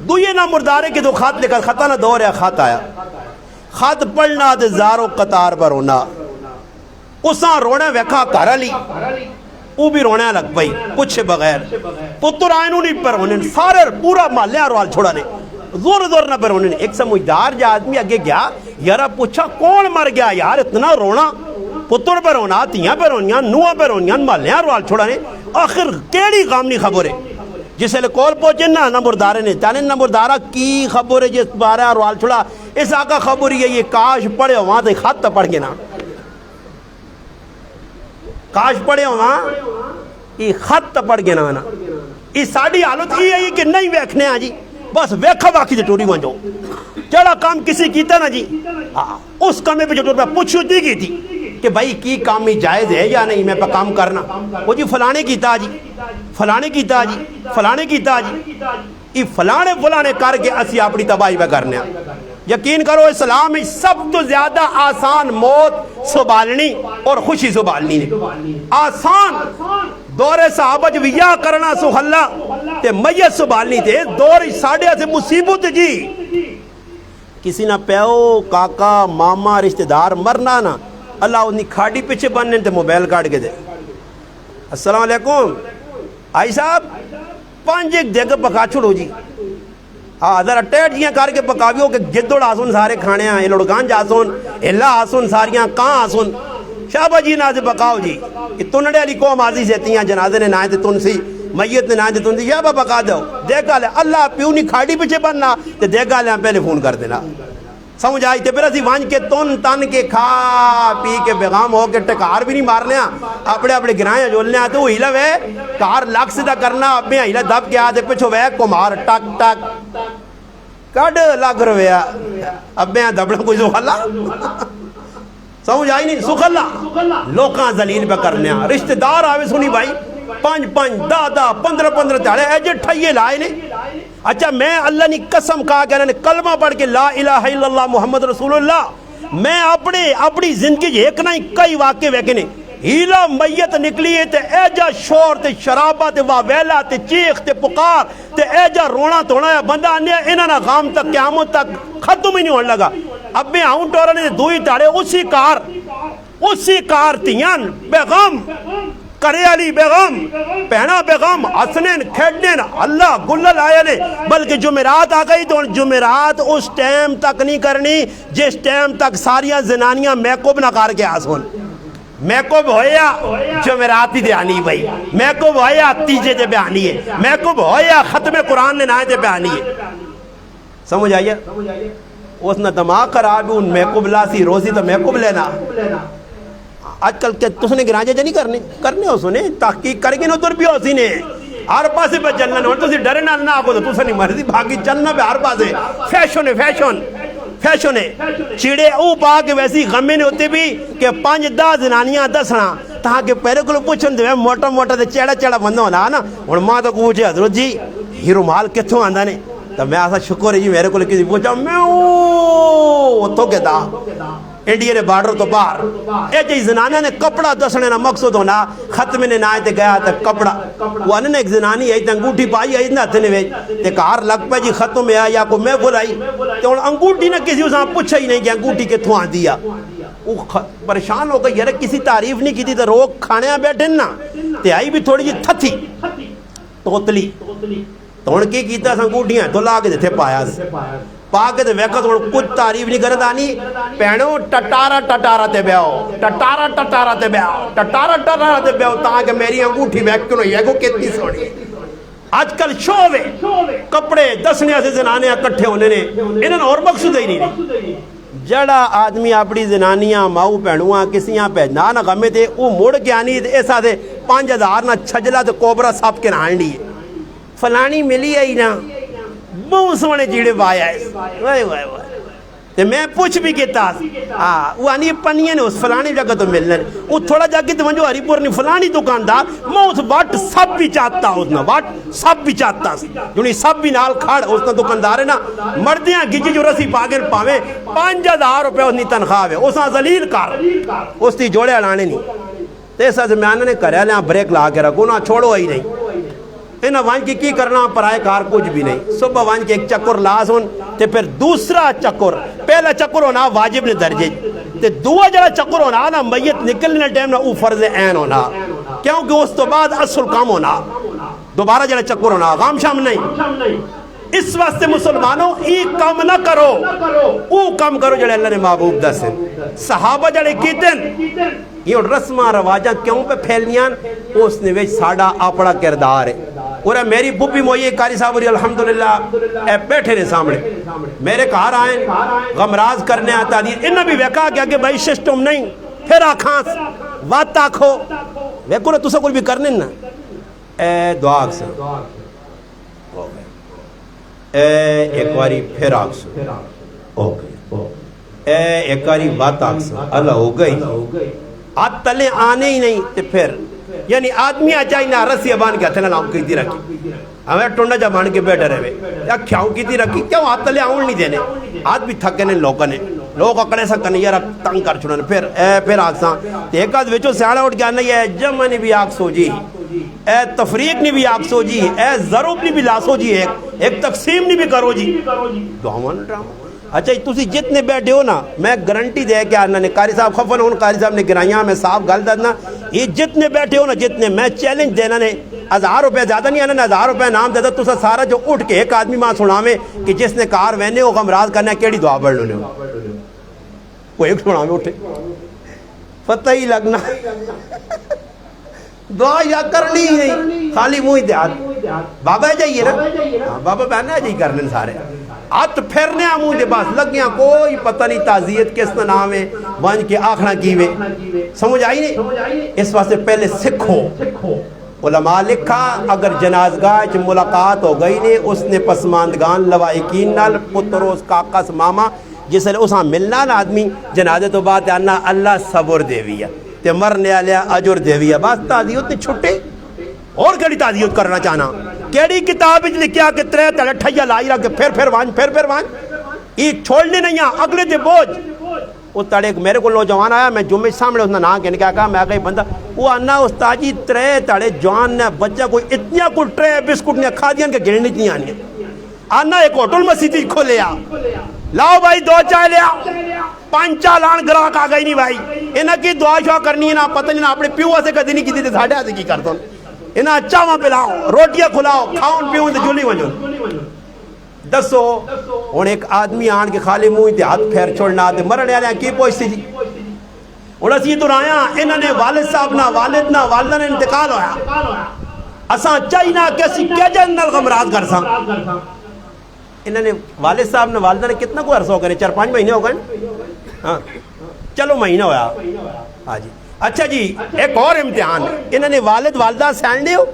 دوئے نمبردارے کے 2 خط لے کر خطا نہ دور ہے خط آیا خط پڑھنا تے زارو قطار پر رونا اساں رونا ویکھا کر علی وہ بھی رونے لگ پئی پوچھے بغیر پتر آئینوں نہیں پر ہونے سارے پورا محلے روال چھوڑا نے زور زور نہ پر ہونے ایک سمجھدار جا آدمی آگے گیا یارا پوچھا کون مر گیا یار اتنا رونا پتر پر ہونا تیاں پر ہونیاں نوہ پر ہونیاں محلے روال چھوڑا نے آخر کیڑی غامنی خبر ہے جسے لے کول پہنچے نا نمبردارے نے چانے نمبردارہ کی خبر ہے جس بارے روال چھوڑا اس آقا خبر ہے یہ کاش پڑے وہاں تے خط پڑھ کے نا کاش پڑھے وہاں یہ خط پڑھ گیا نا یہ ساڑھی حالت یہ ہے کہ نہیں ویکھنے ہیں جی بس ویکھا باقی جو ٹوری وانجو جڑا کام کسی کیتا نا جی اس کامے پہ جو ٹوری پہ پوچھو دی گئی تھی کہ بھائی کی کامی جائز ہے یا نہیں میں پہ کام کرنا وہ جی فلانے کیتا جی فلانے کیتا جی فلانے کیتا جی یہ فلانے کر کے اسی اپنی تباہی پہ کرنے ہیں یقین کرو اسلام میں سب تو زیادہ آسان موت سنبھالنی اور خوشی سنبھالنی ہے آسان دور صحابہ جو یا کرنا سہلا تے میت سنبھالنی تھے دور ساڑھے سے مصیبت جی کسی نہ پیو کاکا ماما رشتہ دار مرنا نا اللہ انہی کھاڑی پیچھے بننے تے موبائل کاٹ کے دے السلام علیکم آئی صاحب 5 دیگ پکا چھوڑو جی ہاں ذرا ٹیٹ جیاں کر کے پکاویو کہ گدڑ آسن سارے کھانے ہیں لڑکان جاسن اللہ آسن ساریاں کہاں آسن شابہ جی نازے پکاؤ جی کہ تنڑے علی قوم آزی سیتی ہیں جنازے نے نائے تھے تن سی میت نے نائے تھے تن سی شابہ پکا دو دیکھا لے اللہ پیو نہیں کھاڑی پیچھے بننا تے دیکھا لے ہم پہلے فون کر دینا سمجھ آئی تے پھر اسی وانج کے تن کے کھا پی کے بیغام ہو کے ٹکار بھی نہیں مار لیا اپنے گرائیں جول لیا تو ہیلا وے کار لاکھ سیدھا کرنا اپنے ہیلا دب کے آدھے پچھو وے کمار ٹک ٹک کڑ لگ رویا اب میں دبڑا کوئی سخلا سمجھ آئی نہیں سخلا لوکاں ذلیل پہ کرنے رشتہ دار آوے سنی بھائی 5 10 15 تیارے ایجے ٹھائیے لائے نے اچھا میں اللہ نے قسم کہا کہ انہوں نے کلمہ پڑھ کے لا الہ الا اللہ محمد رسول اللہ میں اپنی زندگی ایک نہ کئی واقعے ویکنے ہیلا میت نکلی ہے تے ایجا شور تے شرابہ تے واویلا تے چیخ تے پکار تے ایجا رونا توڑا ہے بندہ آنیا انہاں نا غام تک قیامت تک ختم ہی نہیں ہونے لگا اب میں آؤں ٹورا نے دوئی تاڑے اسی کار تیان بیغم کرے علی بیغم پہنا بیغم حسنین کھیڑنین اللہ گلل آیا نے بلکہ جمعرات آ گئی تو جمعرات اس ٹائم تک نہیں کرنی جس ٹائم تک ساریاں زنانیاں میکوب نہ کار کے آسون میکوب ہویا جمعرات ہی دیانی بھائی میکوب ہویا تیجے دے بیانی ہے میکوب ہویا ختم قرآن نے نائے دے بیانی ہے سمجھ آئیے اس نے دماغ خراب ان میکوب لاسی روزی تو میکوب لینا آج کل کہ تُس نے گراجے جا نہیں کرنے ہو سنے تحقیق کرے گی نو در بھی ہو سی نے ہر پاسے پہ چلنا نہیں تُسی ڈرے نہ آگو تو تُسا نہیں مرضی بھاگی چلنا پہ ہر پاسے فیشن ہے چیڑے او پا کے ویسی غمی نے ہوتے بھی کہ 5-10 زنانیاں دسنا تاکہ پہلے کو پوچھن دے موٹا دے چیڑا بندہ ہونا نا اور ماں تو پوچھے حضرت جی ہی رومال کتھوں آندہ نے تو میں ایسا شکر ہے جی میرے کو کسی پوچھا میں تو کے دا انڈیا نے بارڈر تو باہر اے جی زنانہ نے کپڑا دسنے نا مقصد ہونا ختم نے نائے تے گیا تے کپڑا وہ انہوں نے ایک زنانی ہے تے انگوٹھی پائی ہے نا تھے ویج تے کار لگ پہ جی ختم ہے یا کو میں بولائی تے انگوٹھی نہ کسی اساں پوچھا ہی نہیں کہ انگوٹھی کے تھوان دیا وہ پریشان ہو گئی یار کسی تعریف نہیں کی تھی تے روک کھانے بیٹھے نا تے آئی بھی تھوڑی جی تھتھی توتلی تو ان کی کیتا انگوٹھیاں تو لا کے تھے پایا پاکے دے ویکت کچھ تعریف نہیں کرتا نہیں پہنو ٹٹارا تے بیاؤ ٹٹارا تے بیاؤ تاکہ میری انگوٹھی بیک نہیں ہے کو کتنی سوڑی آج کل شوے کپڑے دسنے سے زنانے اکٹھے ہونے نے انہوں نے اور مقصود ہی نہیں جڑا آدمی اپنی زنانیاں ماؤ پہنواں کسیاں پہنا نہ غمے تھے وہ مڑ کے آنی ایسا دے 5000 نہ چھجلا تے کوبرا ساپ کے نہ آنی فلانی ملی ہے ہی نا بہت سونے جیڑے بایا ہے تے میں پوچھ بھی کہتا وہ آنی پنیاں نے اس فلانی جگہ تو ملنے وہ تھوڑا جا کے تو منجو ہری پور نہیں فلانی دکاندار میں اس واٹ سب بھی چاہتا اس نے واٹ سب بھی چاہتا جنہی سب بھی نال کھاڑ اس نے دکاندار ہے نا مردیاں گجی جو رسی پاگن پاویں 5000 روپے اس نے تنخواہ ہے اس نے ذلیل کار اس نے جوڑے اڑانے نہیں تے ایسا زمیانہ نے کریا لیا بریک لا کے رکھو نا چھوڑو ہی نہیں انہاں وانج کی کرنا پرائے کار کچھ بھی نہیں صبح وانج کے ایک چکر لاز ہون تے پھر دوسرا چکر پہلا چکر ہونا واجب نے درجے تے دوہ جڑا چکر ہونا نا میت نکلنے ٹائم نا او فرض عین ہونا کیونکہ اس تو بعد اصل کام ہونا دوبارہ جڑا چکر ہونا غام شام نہیں اس واسطے مسلمانوں ایک کام نہ کرو او کام کرو جڑے اللہ نے محبوب دسے صحابہ جڑے کیتن یہ رسمہ رواجہ کیوں پہ پھیلنیاں اس نے ویچ ساڑا اپنا کردار ہے اور میری بوبی موئی کاری صاحب الحمدللہ اے بیٹھے نے سامنے میرے کار آئیں غمراز کرنے آتا دی انہوں بھی ویکا کیا کہ بھائی سسٹم نہیں پھر آکھاں وات آکھو ویکو نا تُسا کوئی بھی کرنے نا اے دعا اکسر اے ایک واری پھر آکسر اے ایک واری وات آکسر اللہ ہو گئی آج تلے آنے ہی نہیں تے پھر یعنی آدمی آجائی نہ رسی ابان کے ہتھے نام کیتی رکھی ہمیں ٹونڈا جا مان کے بیٹھے رہے یا کھیاؤں کیتی رکھی کیوں آج تلے آؤں نہیں دینے آج بھی تھکے نے لوگا نے لوگ اکڑے سا کرنے یار تنگ کر چھوڑنے پھر آکساں تے ایک آدھ ویچو سیاڑا اٹھ گیا نہیں ہے جمع نہیں بھی آگ سو جی اے تفریق نہیں بھی آگ سو جی اے ضروب نہیں بھی لاسو جی ایک تقسیم نہیں بھی کرو جی دعوان ڈراما اچھا تسی جتنے بیٹھے ہو نا میں گارنٹی دے کے آنا نے قاری صاحب خفن ہون قاری صاحب نے گرائیاں میں صاحب گل دنا یہ جتنے بیٹھے ہو نا جتنے میں چیلنج دینا نے 1000 روپے زیادہ نہیں آنا نے 1000 روپے نام دیتا تسا سارا جو اٹھ کے ایک آدمی ماں سناویں کہ جس نے کار وینے ہو غمراز کرنا ہے کیڑی دعا پڑھ لو کوئی ایک سناویں اٹھے پتہ ہی لگنا دعا یا کرنی ہی نہیں خالی منہ دیات بابا جائیے نا بابا بہنا جائی کرنے سارے ہاتھ پھرنے منہ دے باس لگیاں کوئی پتہ نہیں تعزیت کس کا نام ہے ونج کے آخنا کیوے سمجھ آئی نہیں اس واسطے پہلے سکھو علماء لکھا اگر جنازگاہ ملاقات ہو گئی نے اس نے پسماندگان لوائقین نال پتروس کاکس ماما جس لئے اساں ملنا نا آدمی جنازے تو بات آنا اللہ صبر دیویا تے مرنے آلیا عجر دیویا بس تعزیت نے چھٹے اور کیڑی تعزیت کرنا چاہنا کیڑی کتاب لکھیا کہ ترے تڑے ٹھیا لائی رکھ کے پھر وان ایک چھوڑنے نہیں اگلے دے بوجھ وہ تڑے میرے کو نوجوان آیا میں جمعے سامنے اس نے نام کہنے کہا میں کہا بندہ وہ انا استاد جی ترے تڑے جوان نے بچہ کوئی اتنیا کوئی ٹرے بسکٹ نے کھا دیا کہ گرنے نہیں آنی آنا ایک ہوٹل مسجد کھو لیا لاؤ بھائی 2 چائے لیا 5 چالان گراہک آ گئی نہیں بھائی انہاں کی دعا شعا کرنی ہے نا پتہ نہیں اپنے پیو سے کدی نہیں کی تھی ساڑھے آدھے کی کرتا ہوں انہاں چاواں پلاؤ روٹیاں کھلاؤ کھاؤں پیوں تے جولی ونجو دسو ہن ایک آدمی آن کے خالی منہ تے ہاتھ پھیر چھوڑنا تے مرنے والے کی پوچھتی جی ہن اسی تو آیا انہاں نے والد صاحب نہ والد نہ والدہ نے انتقال ہویا اساں چاہینا کیسی کیجن نال غمراز کر ساں انہوں نے والد صاحب نے والدہ نے کتنا کوئی عرصہ ہو گئے 4-5 مہینے ہو گئے ہاں چلو مہینہ ہویا ہاں جی اچھا جی ایک اور امتحان انہوں نے والد والدہ سینڈے ہو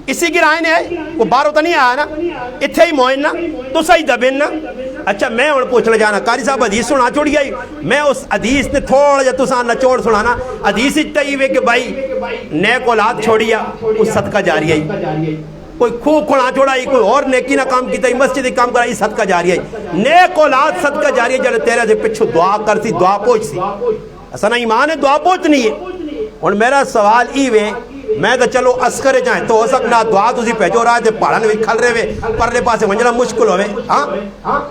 اسی کی رائن ہے وہ باہر ہوتا نہیں آیا نا اتھے ہی موئن نا تو صحیح دبین نا اچھا میں اور پوچھنا جانا قاری صاحب حدیث سنا چھوڑی گئی میں اس حدیث نے تھوڑا جا تسان نچوڑ سنانا حدیث اچھتا ہی کہ بھائی نیک اولاد چھوڑیا اس صدقہ جاری ہے کوئی خوب کھڑا چھوڑائی کوئی اور نیکی نہ کام کیتا ہی مسجد کام کرائی صدقہ جاری ہے نیک اولاد صدقہ جاری ہے جلے تیرے سے پچھو دعا کرتی دعا پوچھ سی اسانا ایمان ہے دعا پوچھ نہیں ہے اور میرا سوال ای وے میں تو چلو اسکرے جائیں تو ہو سکنا دعا تسی پیجو رہا ہے پہاڑا نے کھل رہے وے پرلے پاسے ونجنا مشکل ہوئے ہاں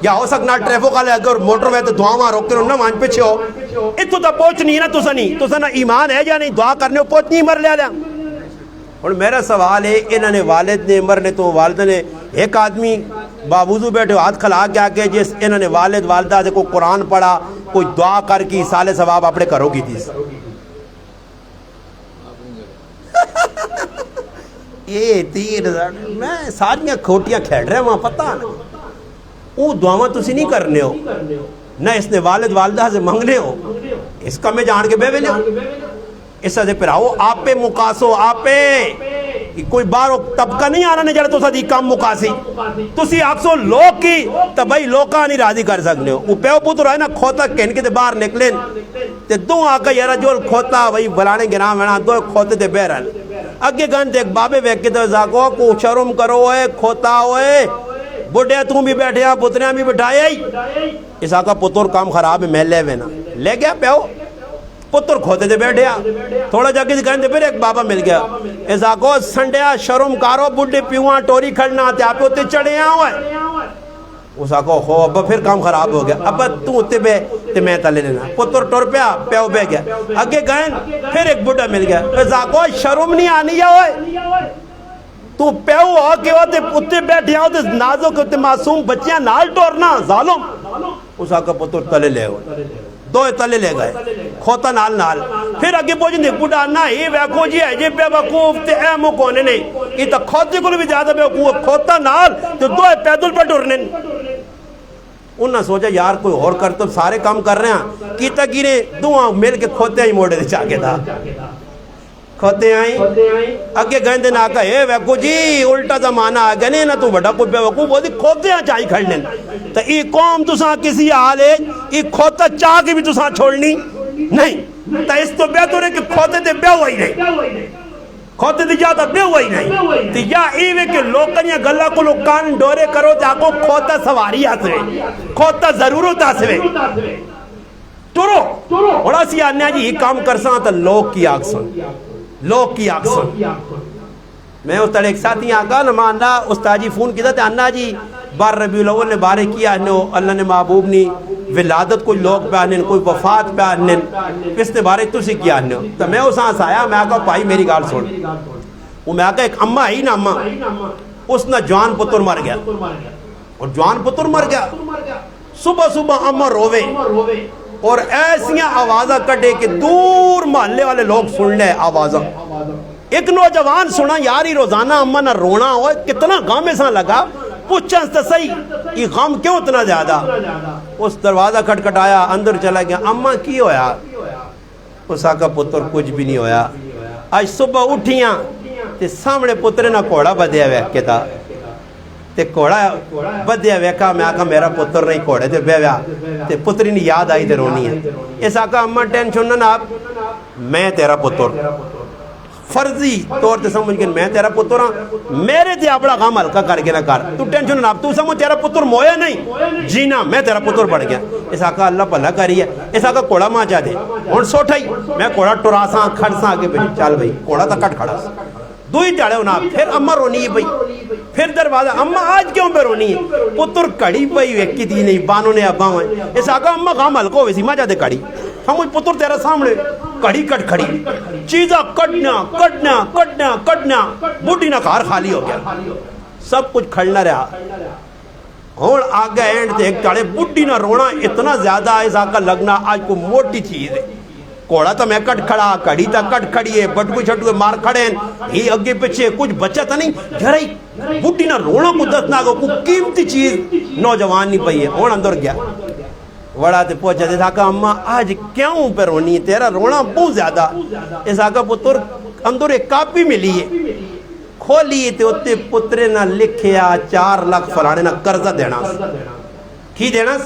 یا ہو سکنا ٹریفو کالے اگر موٹر وے تو دعا وہاں روکتے رہو نا وہاں پچھے ہو اتو تا پوچھ نہیں ہے نا تسا نا ایمان ہے یا نہیں دعا کرنے ہو پوچھ نہیں مر لیا لیا اور میرا سوال ہے انہوں نے والد نے عمر نے تو والدہ نے ایک آدمی باوضو بیٹھے ہاتھ کھلا کیا کہ جس انہوں نے والد والدہ سے کوئی قرآن پڑھا کوئی دعا کر کی سال ثواب اپنے کرو کی تھی یہ تیر میں ساریاں کھوٹیاں کھیڑ رہے ہیں وہاں پتہ نا وہ دعاواں تسی نہیں کرنے ہو نہ اس نے والد والدہ سے منگنے ہو اس کا میں جان کے بے بے اس سے پھر آؤ آپ پہ مقاسو آپ پہ کوئی بار طبقہ نہیں آنا نہیں جڑے تو سا دی کام مقاسی تسی آکسو لوگ کی تو بھائی لوگاں نہیں راضی کر سکنے ہو وہ پیو پوتر ہے نا کھوتا کہن کے دے باہر نکلیں تے دو آکا یارا جو کھوتا وہی بلانے گرام وینا دو کھوتے دے بہرن اگے گن ایک بابے ویکے دے زاکو کو شرم کرو ہے کھوتا ہوئے بڑھے تم بھی بیٹھے ہیں پتریاں بھی بٹھائے اس آکا پتر کام خراب ہے میں لے وینا لے گیا پیو پتر کھوتے دے بیٹھے تھوڑا جا کے کہیں دے پھر ایک بابا مل گیا اس آکو سنڈیا شرم کارو بڑھے پیوان ٹوری کھڑنا آتے آپ ہوتے چڑھے آؤں اس آکو ہو ابا پھر کام خراب ہو گیا ابا تو ہوتے بے تے میں تلے لینا پتر ٹور پیا پیو بے گیا اگے گئیں پھر ایک بڑھا مل گیا اس آکو شرم نہیں آنی یا ہوئے تو پیو ہو کے ہوتے اتے بیٹھے ہوتے نازو کے ہوتے معصوم بچیاں نال ٹورنا ظالم اس آکو پتر تلے لے ہوئے دو تلے لے گئے کھوتا نال نال پھر اگے پوچھیں دے بڑھا نا ہی ویکو جی ہے جی بے وقوف تے اے مکونے نہیں یہ تا کھوتے کو بھی زیادہ بے وقوف کھوتا نال تو دو پیدل پر ٹورنے انہوں نے سوچا یار کوئی اور کر تو سارے کام کر رہے ہیں کیتا گیرے دو مل کے کھوتے ہیں موڑے دے چاکے تھا کھوتے آئیں اگے گئیں دے نا کہا اے ویکو جی الٹا زمانہ آگے نہیں نا تو بڑا کوئی بے وقوف وہ دی کھوتے ہیں چاہی کھڑنے تو ای قوم تو ساں کسی حال ہے ای کھوتا چاہ کے بھی تو ساں چھوڑنی نہیں تو اس تو بہتر ہے کہ کھوتے دے بے ہوئی نہیں کھوتے دے جاتا بے ہوئی نہیں تو یا ایوے کہ لوکنیا گلہ کو لوکان ڈورے کرو جاکو کھوتا سواری آسوے کھوتا ضرورت آسوے ٹورو بڑا سی آنے جی یہ کام کرساں تا لوگ کی آکسن لوگ کی آکسن میں اس طرح ایک ساتھی آگا نماندہ استاجی فون کی تھا تے انہا جی بار ربیع الاول نے بارے کیا ہے اللہ نے محبوب نے ولادت کوئی لوگ پہ آنے کوئی وفات پہ آنے کس نے بارے تسی کیا ہے تو میں اس آنس آیا میں کہا بھائی میری گال سن وہ میں کہا ایک اماں ہی نا اماں اس نے جوان پتر مر گیا اور جوان پتر مر گیا صبح صبح اماں روے اور ایسیاں آوازہ کٹے کہ دور محلے والے لوگ سن لے آوازہ ایک نوجوان سنا یاری روزانہ اماں نہ رونا ہو کتنا غم ایسا لگا پوچھا تو صحیح یہ غم کیوں اتنا زیادہ اس دروازہ کھٹکھٹایا اندر چلا گیا اماں کی ہویا اس آقا پتر کچھ بھی نہیں ہویا آج صبح اٹھیاں تے سامنے پترے نہ کوڑا بدیا ویکھے تھا تے کوڑا بدیا ویکھا میں آقا میرا پتر نہیں کوڑے تے بے ویا تے پتری نے یاد آئی تے رونی ہے اس آقا اماں ٹینشن نہ آپ میں تیرا پتر فرضی طور تے سمجھ کے میں تیرا پتر ہاں میرے تے اپنا غم ہلکا کر کے نہ کر تو ٹینشن نہ آپ تو سمجھ تیرا پتر مویا نہیں جی نا میں تیرا پتر بڑھ گیا اس آقا اللہ بھلا کری ہے اس آقا کوڑا ماں چاہ دے ہن سوٹھائی میں کوڑا ٹراساں کھڑساں آگے بیٹھ چل بھائی کوڑا تا کٹ کھڑا دو ہی جاڑے ہونا پھر اماں رونی ہے بھائی پھر دروازہ اماں آج کیوں پہ رونی ہے پتر کڑی بھائی ویکی تھی نہیں بانوں نے ابا ہوئے اس آقا اماں غم ہلکو ہوئے سی ماں جاتے کڑی ہم پتر تیرا سامنے کڑی کٹ کھڑی چیزاں کٹنا کٹنا کٹنا کٹنا بوٹی نہ کار خالی ہو گیا سب کچھ کھڑنا رہا اور آگے اینڈ تے ایک چاڑے بوٹی نہ رونا اتنا زیادہ اس آقا لگنا آج کو موٹی چیز ہے کوڑا تو میں کٹ کھڑا کڑی تا کٹ کھڑی ہے بٹکو چھٹکو مار کھڑے ہیں ہی اگے پیچھے کچھ بچہ تا نہیں جرائی بوٹی نہ رونا کو دستنا کو قیمتی چیز نوجوان نہیں پئی ہے اور اندر گیا وڑا تے پوچھا دے تھا کہ اماں آج کیوں پہ رونی ہے تیرا رونا بہت زیادہ اس آقا پتر اندر ایک کاپی ملی ہے کھولی تے اتے پترے نہ لکھیا 4 لاکھ فلانے نہ قرضہ دینا کی دینا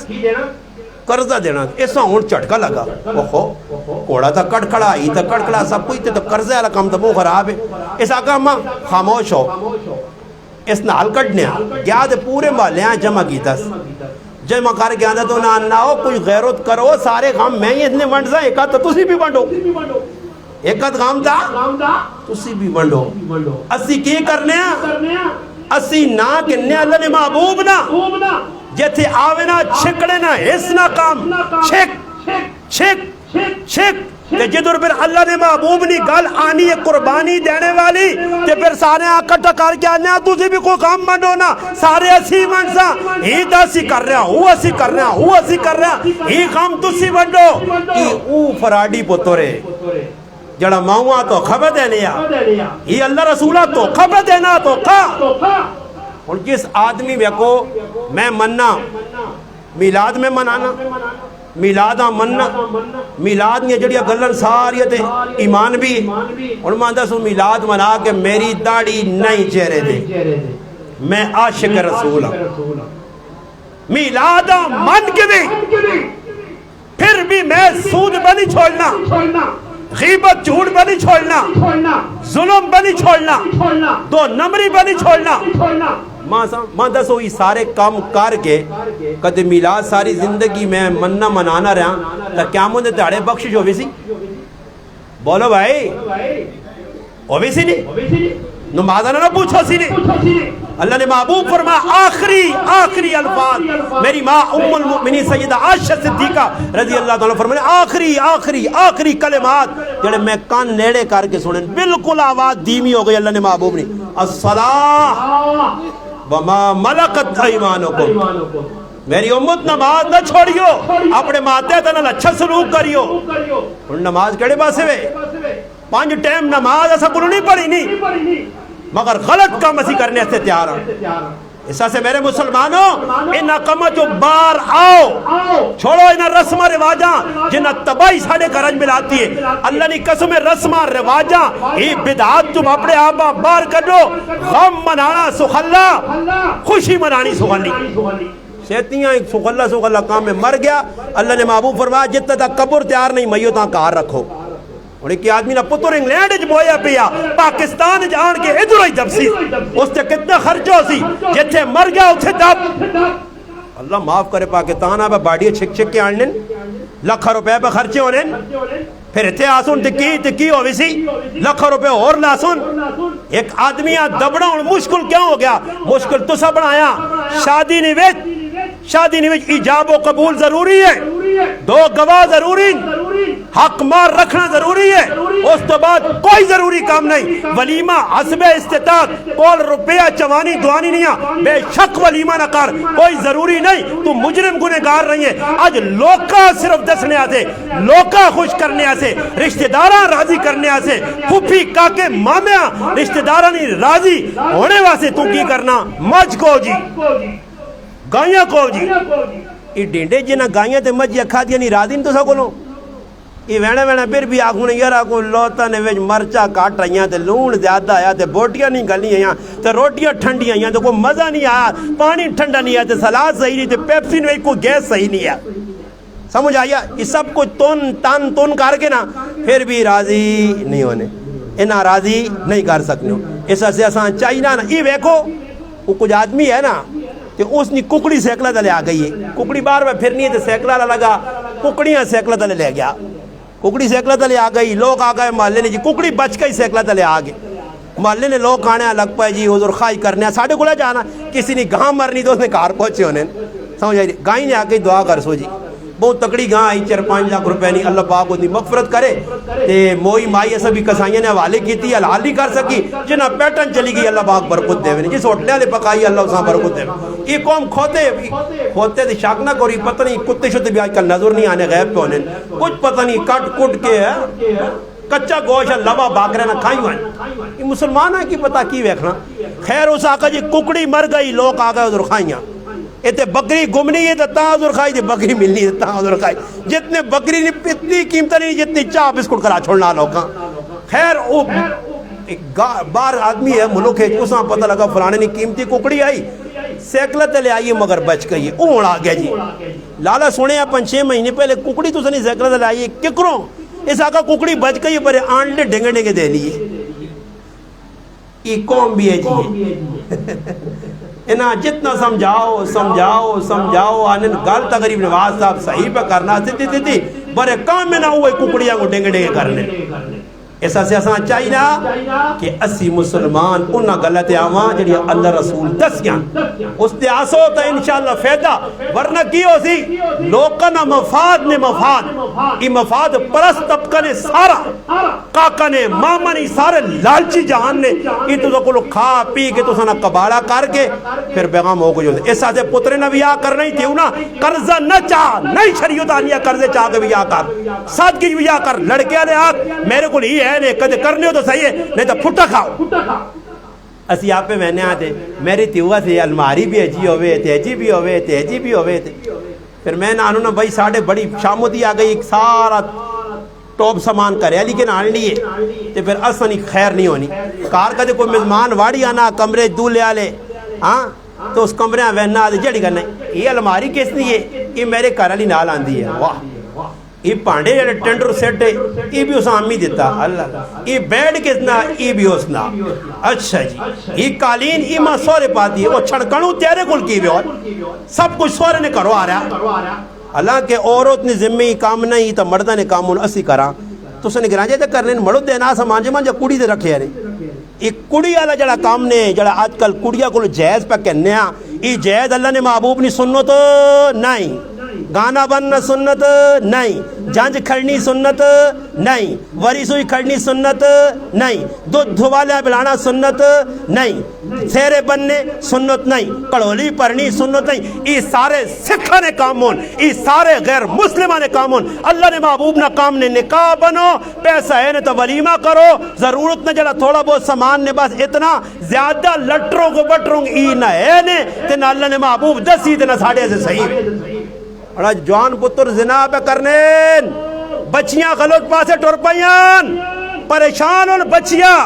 قرضہ دینا ایسا ہون چٹکا لگا اوہو کوڑا تا کٹ کھڑا ہی تا کٹ کھڑا سب کوئی تے تو قرضہ والا کام تو وہ خراب ہے اس آقا اماں خاموش ہو اس نال کٹنے گیا تے پورے محلیاں جمع کیتا جمع کر کے آندھا تو نہ ہو کوئی غیرت کرو سارے غام میں ہی اتنے ونڈ سا ایک آدھ تو تسی بھی ونڈو ایک آدھ غام دا تسی بھی ونڈو اسی کی کرنے ہیں اسی نا کننے اللہ نے محبوب نا جیتھے آوے نا چھکڑے نا اس نا کام چھک چھک چھک تے جدر پھر اللہ نے محبوب نی گل آنی ہے قربانی دینے والی تے پھر سارے آکٹا کر کے آنے تُسی بھی کوئی کام بنو نا سارے اسی منسا ہی داسی کر رہا ہوں اسی کر رہا ہوں اسی کر رہا ہی کام تُسی بنو ای او فراڈی پترے جڑا ماؤں تو خبر دے لیا ہی اللہ رسولہ تو خبر دینا تو کھا اور جس آدمی میں کو میں مننا میلاد میں منانا میلادہ مننا میلاد نے جڑیا گلن ساریت ایمان بھی اور ماندہ سو میلاد منا کہ میری داڑھی نہیں چہرے دے میں عاشق رسول ہوں میلادہ من کے بھی پھر بھی میں سود بنی چھوڑنا غیبت جھوٹ بنی چھوڑنا ظلم بنی چھوڑنا دو نمبری بنی چھوڑنا ماں دسو یہ سارے کام کر کے کدے میلاد ساری زندگی میں مننا منانا رہا تا کیا مندے داڑے بخشش ہوئی سی بولو بھائی ہوئی سی نہیں نمازانہ نہ پوچھو سی نہیں اللہ نے محبوب فرما آخری الفاظ میری ماں ام المؤمنین سیدہ عائشہ صدیقہ رضی اللہ تعالیٰ فرمانے آخری کلمات جڑے میں کان نیڑے کر کے سنیں بالکل آواز دھیمی ہو گئی اللہ نے محبوب نے الصلاۃ وما ملکت ایمانکم میری امت نماز نہ چھوڑیو اپنے ماتے تنال اچھا سلوک کریو اور نماز کڑے باسے وے 5 ٹائم نماز ایسا کلو نہیں پڑھی نہیں مگر غلط کام اسی کرنے سے تیار ہیں اسا سے میرے مسلمانوں انہا کما جو بار آؤ چھوڑو انہا رسم رواجاں جنہا تباہی ساڑے گرج ملاتی ہے اللہ نے قسم رسم رواجاں ہی بدعات تم اپنے آبا بار کر لو غم منانا سخلا خوشی منانی سخلی شیطیاں ایک سخلا کام میں مر گیا اللہ نے محبوب فرمایا جتنا تک قبر تیار نہیں میو تاں کار رکھو اور ایک آدمی نہ پتر انگلینڈ اچ مویا پیا پاکستان جان کے ادھر ہی دب سی اس تے کتنا خرچہ سی جتھے مر گیا اتھے دب اللہ معاف کرے پاکستان آبا باڑی چھک چھک کے آنن لاکھا روپے پہ خرچے ہونے پھر اتنے آسن کی ہوئی سی لکھوں روپے اور لاسن ایک آدمی دبڑا ہوں مشکل کیوں ہو گیا مشکل تو سب بنایا شادی نہیں ایجاب و قبول ضروری ہے 2 گواہ ضروری حق مار رکھنا ضروری ہے اس تو بعد کوئی ضروری کام نہیں ولیمہ حسب استطاعت کول روپیہ چوانی دوانی نہیں بے شک ولیمہ نہ کر کوئی ضروری نہیں تو مجرم گنہگار نہیں ہے آج لوکا صرف دسنے آتے لوکا خوش کرنے آتے رشتہ داراں راضی کرنے آتے پھوپھی کاکے مامیاں رشتہ داراں نہیں راضی ہونے واسے تو کی کرنا مجھ کو جی گائیاں کو جی یہ ڈینڈے جنہ گائیاں تے مجھ یا کھا دیا نہیں راضی نہیں تو سا کولوں یہ وینا پھر بھی آخو نہیں یار کو لوتا نے وچ مرچا کٹ آئیاں تے لون زیادہ آیا تے بوٹیاں نہیں گلی آئیاں تے روٹیاں ٹھنڈی آئیاں تے کوئی مزہ نہیں آیا پانی ٹھنڈا نہیں آیا تے سلاد صحیح نہیں تے پیپسی نہیں کوئی گیس صحیح نہیں آیا سمجھ آیا یہ سب کچھ تن کر کے نا پھر بھی راضی نہیں ہونے انہاں راضی نہیں کر سکنے اس سے اساں چاہیے نا یہ ویکھو وہ کچھ آدمی ہے نا کہ اس نے ککڑی سیکلہ تلے آ گئی ہے ککڑی بار میں پھرنی ہے تو سیکلہ لگا ککڑیاں سیکلہ تلے لے گیا ککڑی سیکلہ تلے آ گئی لوگ آ گئے محلے نے جی ککڑی بچ کے ہی سیکلہ تلے آ گئے محلے نے لوگ کھانے لگ پائے جی حضور خواہی کرنے ساڑھے کو جانا کسی نے گاں مرنی تو اس نے کار پہنچے ہونے سمجھ آئی گائیں نے آ کے دعا کر سو جی بہت تکڑی گاں آئی 4-5 لاکھ روپے نہیں اللہ پاک اتنی مغفرت کرے تے موئی مائی ایسا بھی کسائیاں نے حوالے کی تھی حلال نہیں کر سکی جنہ پیٹن چلی گئی اللہ پاک برکت دے جس ہوٹلے لے پکائی اللہ اساں برکت دے یہ قوم کھوتے تے شک نہ کوری پتہ نہیں کتے شتے بھی آج کل نظر نہیں آنے غیب پہ ہونے کچھ پتہ نہیں کٹ کے ہے کچا گوشت لبا باکرے نہ کھائی ہوئے یہ مسلمان ہے کی پتہ کی ویکھنا خیر اس آقا جی ککڑی مر گئی لوگ آ گئے ادھر کھائیاں تے بکری گمنی ہے تو حضور خائی تے بکری ملنی ہے حضور خائی جتنے بکری نہیں اتنی قیمت نہیں جتنی چاہ بسکٹ کرا چھوڑنا لوگاں خیر وہ بار آدمی ہے ملک ہے اساں پتہ لگا فلانے نے قیمتی ککڑی آئی سیکلت لے آئی مگر بچ گئی اون آ گیا جی لالا سنے 5-6 مہینے پہلے ککڑی تو سنی سیکلت لے آئی ککروں اس آقا ککڑی بچ گئی پر آنڈے ڈنگے دے لیے یہ قوم بھی ہے جی انہاں جتنا سمجھاؤ آنن گل تقریب نواز صاحب صحیح پہ کرنا تھی برے کام میں نہ ہوئے ککڑیاں کو ڈنگے کرنے ایسا سے اساں چاہیے نا کہ اسی مسلمان انہاں غلط آواں جڑی اللہ رسول دسیاں اس تے آسو تا انشاءاللہ فائدہ ورنہ کی ہو سی لوکاں نا مفاد نے مفاد ای مفاد پرست طبقہ نے سارا کاکا نے ماما نے سارے لالچی جہان نے ای تو کو کھا پی کے تو سنا کباڑا کر کے پھر پیغام ہو گئی ایسا سے پترے نہ بیاہ کر نہیں تھی نا قرضہ نہ چاہ نہیں شریعت آنیا قرضے چاہ کے بیاہ کر سادگی بیاہ کر لڑکے نے آگ میرے کو ہی ہے کدے کرنے ہو تو صحیح ہے نہیں تو پھٹا کھاؤ اسی آپ پہ مہنے آتے میری تیوہ سے الماری بھی اجی ہوئے تیجی بھی ہوئے پھر میں نے آنو نا بھائی ساڑھے بڑی شاموتی آ گئی ایک سارا ٹوپ سامان کرے لیکن آن لیے تو پھر اصلا خیر نہیں ہونی کار کدے کوئی مزمان واڑی آنا کمرے دو لے آلے ہاں تو اس کمرے وہنا آدھے جڑی کرنا یہ الماری کس نہیں ہے یہ میرے گھر والی نال آندھی ہے واہ یہ پانڈے جڑے ٹینڈر سیٹ ہے یہ بھی اس آمی دیتا اللہ یہ بیڈ کتنا یہ بھی اس نا اچھا جی یہ قالین یہ ماں سورے پاتی ہے وہ چھڑکنوں تیرے کل کی بھی اور سب کچھ سورے نے کرو آ رہا اللہ کہ عورت نے ذمہ کام نہیں تو مردہ نے کام اسی کرا تو اس نے گرانجے تے کرنے مڑو دینا سا مانجے مانجے کڑی دے رکھے رہے یہ کڑی والا جڑا کام نے جڑا آج کل کڑیا کو جائز پہ کہنے ہیں یہ جائز اللہ نے محبوب نہیں سنت نہیں گانا بننا سنت نہیں جانج کھڑنی سنت نہیں وری سوئی کھڑنی سنت نہیں دودھ دھوالیا بلانا سنت نہیں سیرے بننے سنت نہیں کڑولی پرنی سنت نہیں یہ سارے سکھا نے کام ہون یہ سارے غیر مسلمہ نے کام ہون اللہ نے محبوب نہ کام نے نکاح بنو پیسہ ہے نے تو ولیمہ کرو ضرورت نہ جڑا تھوڑا بہت سامان نے بس اتنا زیادہ لٹروں کو بٹروں ای نہ ہے نے تینا اللہ نے محبوب دسی تینا ساڑھے سے صحیح اور جوان پتر زنا پہ کرنے بچیاں غلط پاسے ٹور پائیاں پریشان ہون بچیاں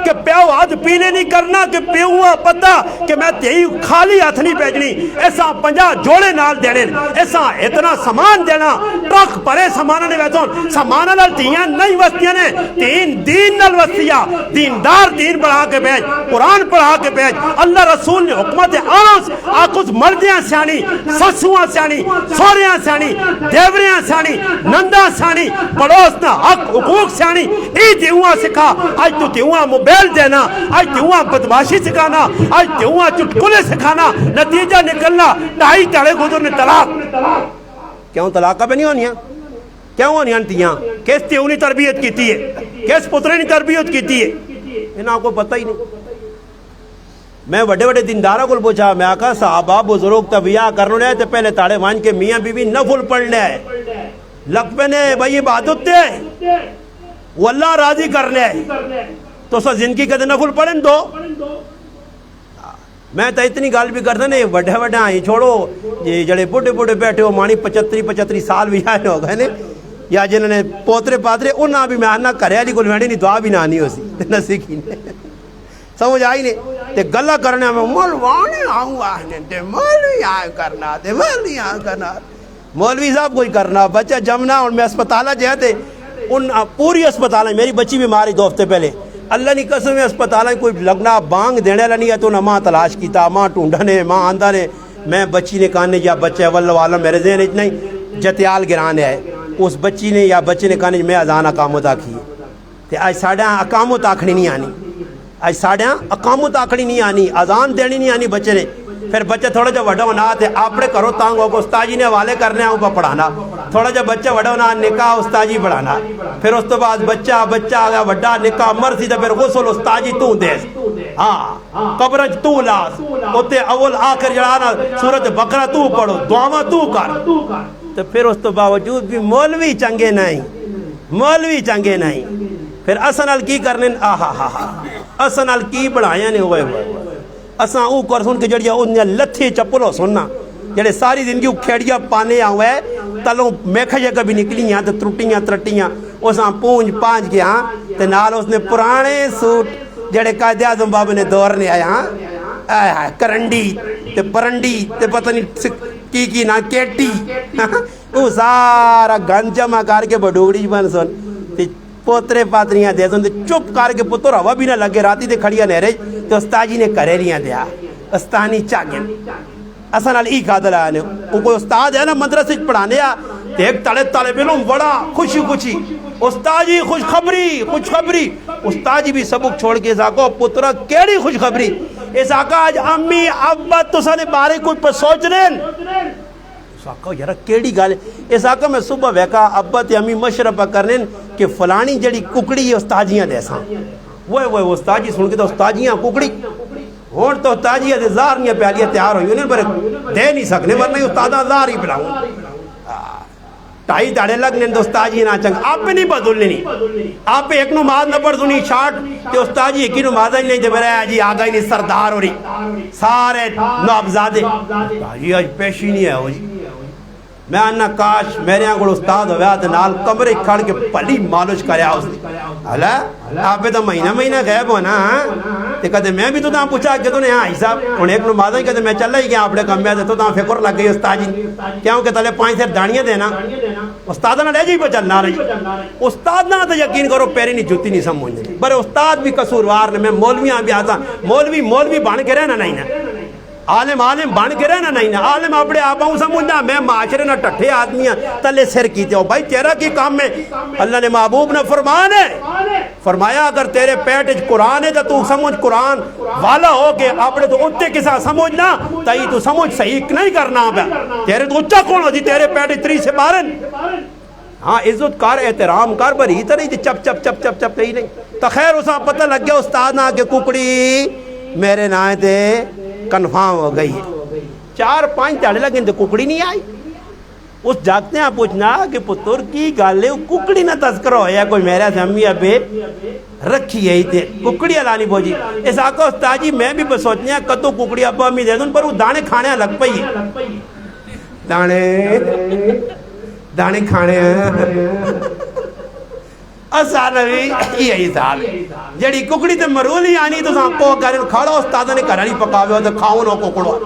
کہ پیو ہاتھ پیلے نہیں کرنا کہ پیو پتا کہ میں تیئی خالی ہاتھ نہیں بھیجنی ایسا 50 جوڑے نال دینے ایسا اتنا سامان دینا ٹرک پرے سامانا نے ویسوں سامانا نال تیاں نہیں وستیاں نے تین دین نال وستیا دیندار دین پڑھا کے بھیج قرآن پڑھا کے بھیج اللہ رسول نے حکمت آنس آکس مردیاں سیانی سسواں سیانی سوریاں سیانی دیوریاں سیانی نندہ سیانی پڑوس نا حق حقوق سیانی ای دیوہاں سکھا آج تو دیوہاں موبیل دینا آج دیوہاں بدماشی سکھانا آج دیوہاں چٹکلے سکھانا نتیجہ نکلنا ڈھائی تڑے گزرنے طلاق کیوں طلاق کا بھی نہیں ہونیاں کیوں ہونیاں تیاں کس تیوں نے تربیت کیتی ہے کس پترے نے تربیت کیتی ہے انہاں کو پتہ ہی نہیں میں وڈے وڈے دینداروں کو پوچھا میں آکھا صحابہ بزرگ تبیہ کرنے ہیں تو پہلے تاڑے وان کے میاں بی بی نفل پڑھنے ہیں لگ پہ نے بھائی عبادت دے وہ اللہ راضی کرنے ہیں تو سا زندگی کہتے نفل پڑھن دو میں تو اتنی گال بھی کرتا نہیں وڈے وڈے آئیں چھوڑو یہ جڑے بڑے بڑے بیٹھے ہو مانی 75 سال بھی آئے ہو گئے نے یا جنہوں نے پوترے پاترے انہاں بھی میں آنا کرے علی کو لوڑی نہیں دعا بھی نہ آنی ہو سی نہ سیکھی نے سمجھ آئی نہیں تے گلہ کرنے میں مولوانے آؤں آہنے تے مولوی آئے کرنا تے مولوی آئے کرنا مولوی صاحب کوئی کرنا بچہ جمنا اور میں اسپتالہ جاتے ان پوری اسپتالہ میری بچی بیماری 2 ہفتے پہلے اللہ نے قسم ہے اسپتالہ کوئی لگنا بانگ دینے والا نہیں ہے تو نہ ماں تلاش کیتا ماں ٹونڈا نے ماں آندہ نے میں بچی نے کہنے یا بچہ واللہ عالم میرے ذہن اتنا ہی جتیال گرانے ہے اس بچی نے یا بچے نے کہنے میں اذان اقامت آکھی تے آج ساڑھا اقامت آکھنی نہیں آنی آج ساڑھا اقامت آکھنی نہیں آنی اذان دینی نہیں آنی بچے نے پھر بچہ تھوڑا جا وڈا ہونا تے اپنے کرو تانگوں کو استاجی نے حوالے کرنے ہیں اوپر پڑھانا تھوڑا جا بچہ وڈا ہونا نکاح استاجی پڑھانا پھر اس تو بعد بچہ آگیا وڈا نکاح مرسی تے پھر غسل استاجی تو دیس ہاں قبرج تو لاس ہوتے اول آخر جڑانا سورت بقرہ تو پڑھو دعاواں تو کر تو پھر اس تو باوجود بھی مولوی چنگے نہیں پھر اسنال کی کرنے اسنال کی بڑھائیاں نہیں ہوئے اساں او کر سن کے جڑیا انہاں لتھے چپلو سننا جڑے ساری زندگی کھیڑیا پانے آوے تلوں میکھے کبھی نکلیاں تے ٹرٹیاں ترٹیاں اساں پونج پانچ گیا تے نال اس نے پرانے سوٹ جڑے قائد اعظم بابا نے دور نے آیا کرنڈی تے پرنڈی تے پتہ نہیں کی نا کیٹی او سارا گن جمع کر کے بڈوڑی بن سن تے پوترے پاتریاں دے سن تے چپ کر کے پتر ہوا بھی نہ لگے راتی تے کھڑیاں نہرے تو استاجی نے کرے لیاں دیا استانی چاگن اصلا ای کھادل آنے وہ کوئی استاد ہے نا مدرسے پڑھانے آ ایک تڑے طالب علم بڑا خوشی استاجی خوشخبری استاجی بھی سبق چھوڑ کے ساکو پترہ کیڑی خوشخبری اس آقا آج امی ابا تو سانے بارے کوئی پر سوچ رہن اس آقا یارا کیڑی گالے اس آقا میں صبح ویکا ابا تے امی مشرفہ کرنے کہ فلانی جڑی ککڑی ہے استاجیاں دیساں وہ استاجی سن کے تو استاجیاں ککڑی ہون تو استاجیاں دے زارنیاں پیالیاں تیار ہوئی انہیں پر دے نہیں سکنے ورنہ استادہ زار ہی پلاؤں ٹائی داڑے لگنے تو استاجی نہ چنگ آپ پہ نہیں بدلنے نہیں آپ پہ ایک نماز نہ پڑھ سنی شارٹ تے استاجی ایک ہی نماز ہی نہیں دے میرے جی آگا ہی نہیں سردار ہو رہی سارے نابزادے یہ آج پیشی نہیں ہے ہو جی میں آنا کاش میرے یہاں کوئی استاد ہویا تو نال کمرے کھڑ کے پلی مالش کریا اس نے اللہ آپ پہ تو مہینہ غیب ہونا تے کہتے میں بھی تو تاں پوچھا کہ تو نے ہاں حساب انہیں ایک نمازہ ہی کہتے میں چل رہی گیا اپنے کم میں تو تاں فکر لگ گئی استاد جی کیوں کہ تلے 5 سیر دانیاں دینا استاد نہ لے جی پہ چلنا رہی استاد نہ تو یقین کرو پیری نہیں جوتی نہیں سمجھنے برے استاد بھی قصوروار نے میں مولویاں بھی آتا مولوی بن کے رہنا نہیں نا عالم بن کے رہنا نہیں نا عالم اپنے آپاؤں سمجھنا میں معاشرے نہ ٹھٹھے آدمیاں تلے سر کیتے ہو بھائی تیرا کی کام میں اللہ نے محبوب نے فرمایا اگر تیرے پیٹ قرآن ہے تو سمجھ قرآن والا ہو کے اپنے تو اتے کے ساتھ سمجھنا تائی تو سمجھ صحیح نہیں کرنا تیرے تو اچھا کون ہو جی تیرے پیٹ 3 سے بارن ہاں عزت کار احترام کار پر ہی تو نہیں چپ چپ چپ چپ چپ ہی نہیں تو خیر اسا پتہ لگ گیا استاد نہ کہ ککڑی میرے نائے تھے کنفارم ہو گئی ہے 4-5 تاڑے لگیں تو ککڑی نہیں آئی اس جاگتے ہیں پوچھنا کہ پتر کی گالے ککڑی نہ تذکر ہویا کوئی میرے سے امی ابے رکھی ہے تھے ککڑی علانی بوجی اس آقا استاجی میں بھی بس سوچنے ہیں کتو ککڑی ابا امی دے دوں پر وہ دانے کھانے لگ پئی دانے کھانے اسانا بھی یہی حال جڑی ککڑی تے مرولی آنی تو کو کرن کھڑا استاد نے گھر نہیں پکاوے تے کھاؤ نو ککڑو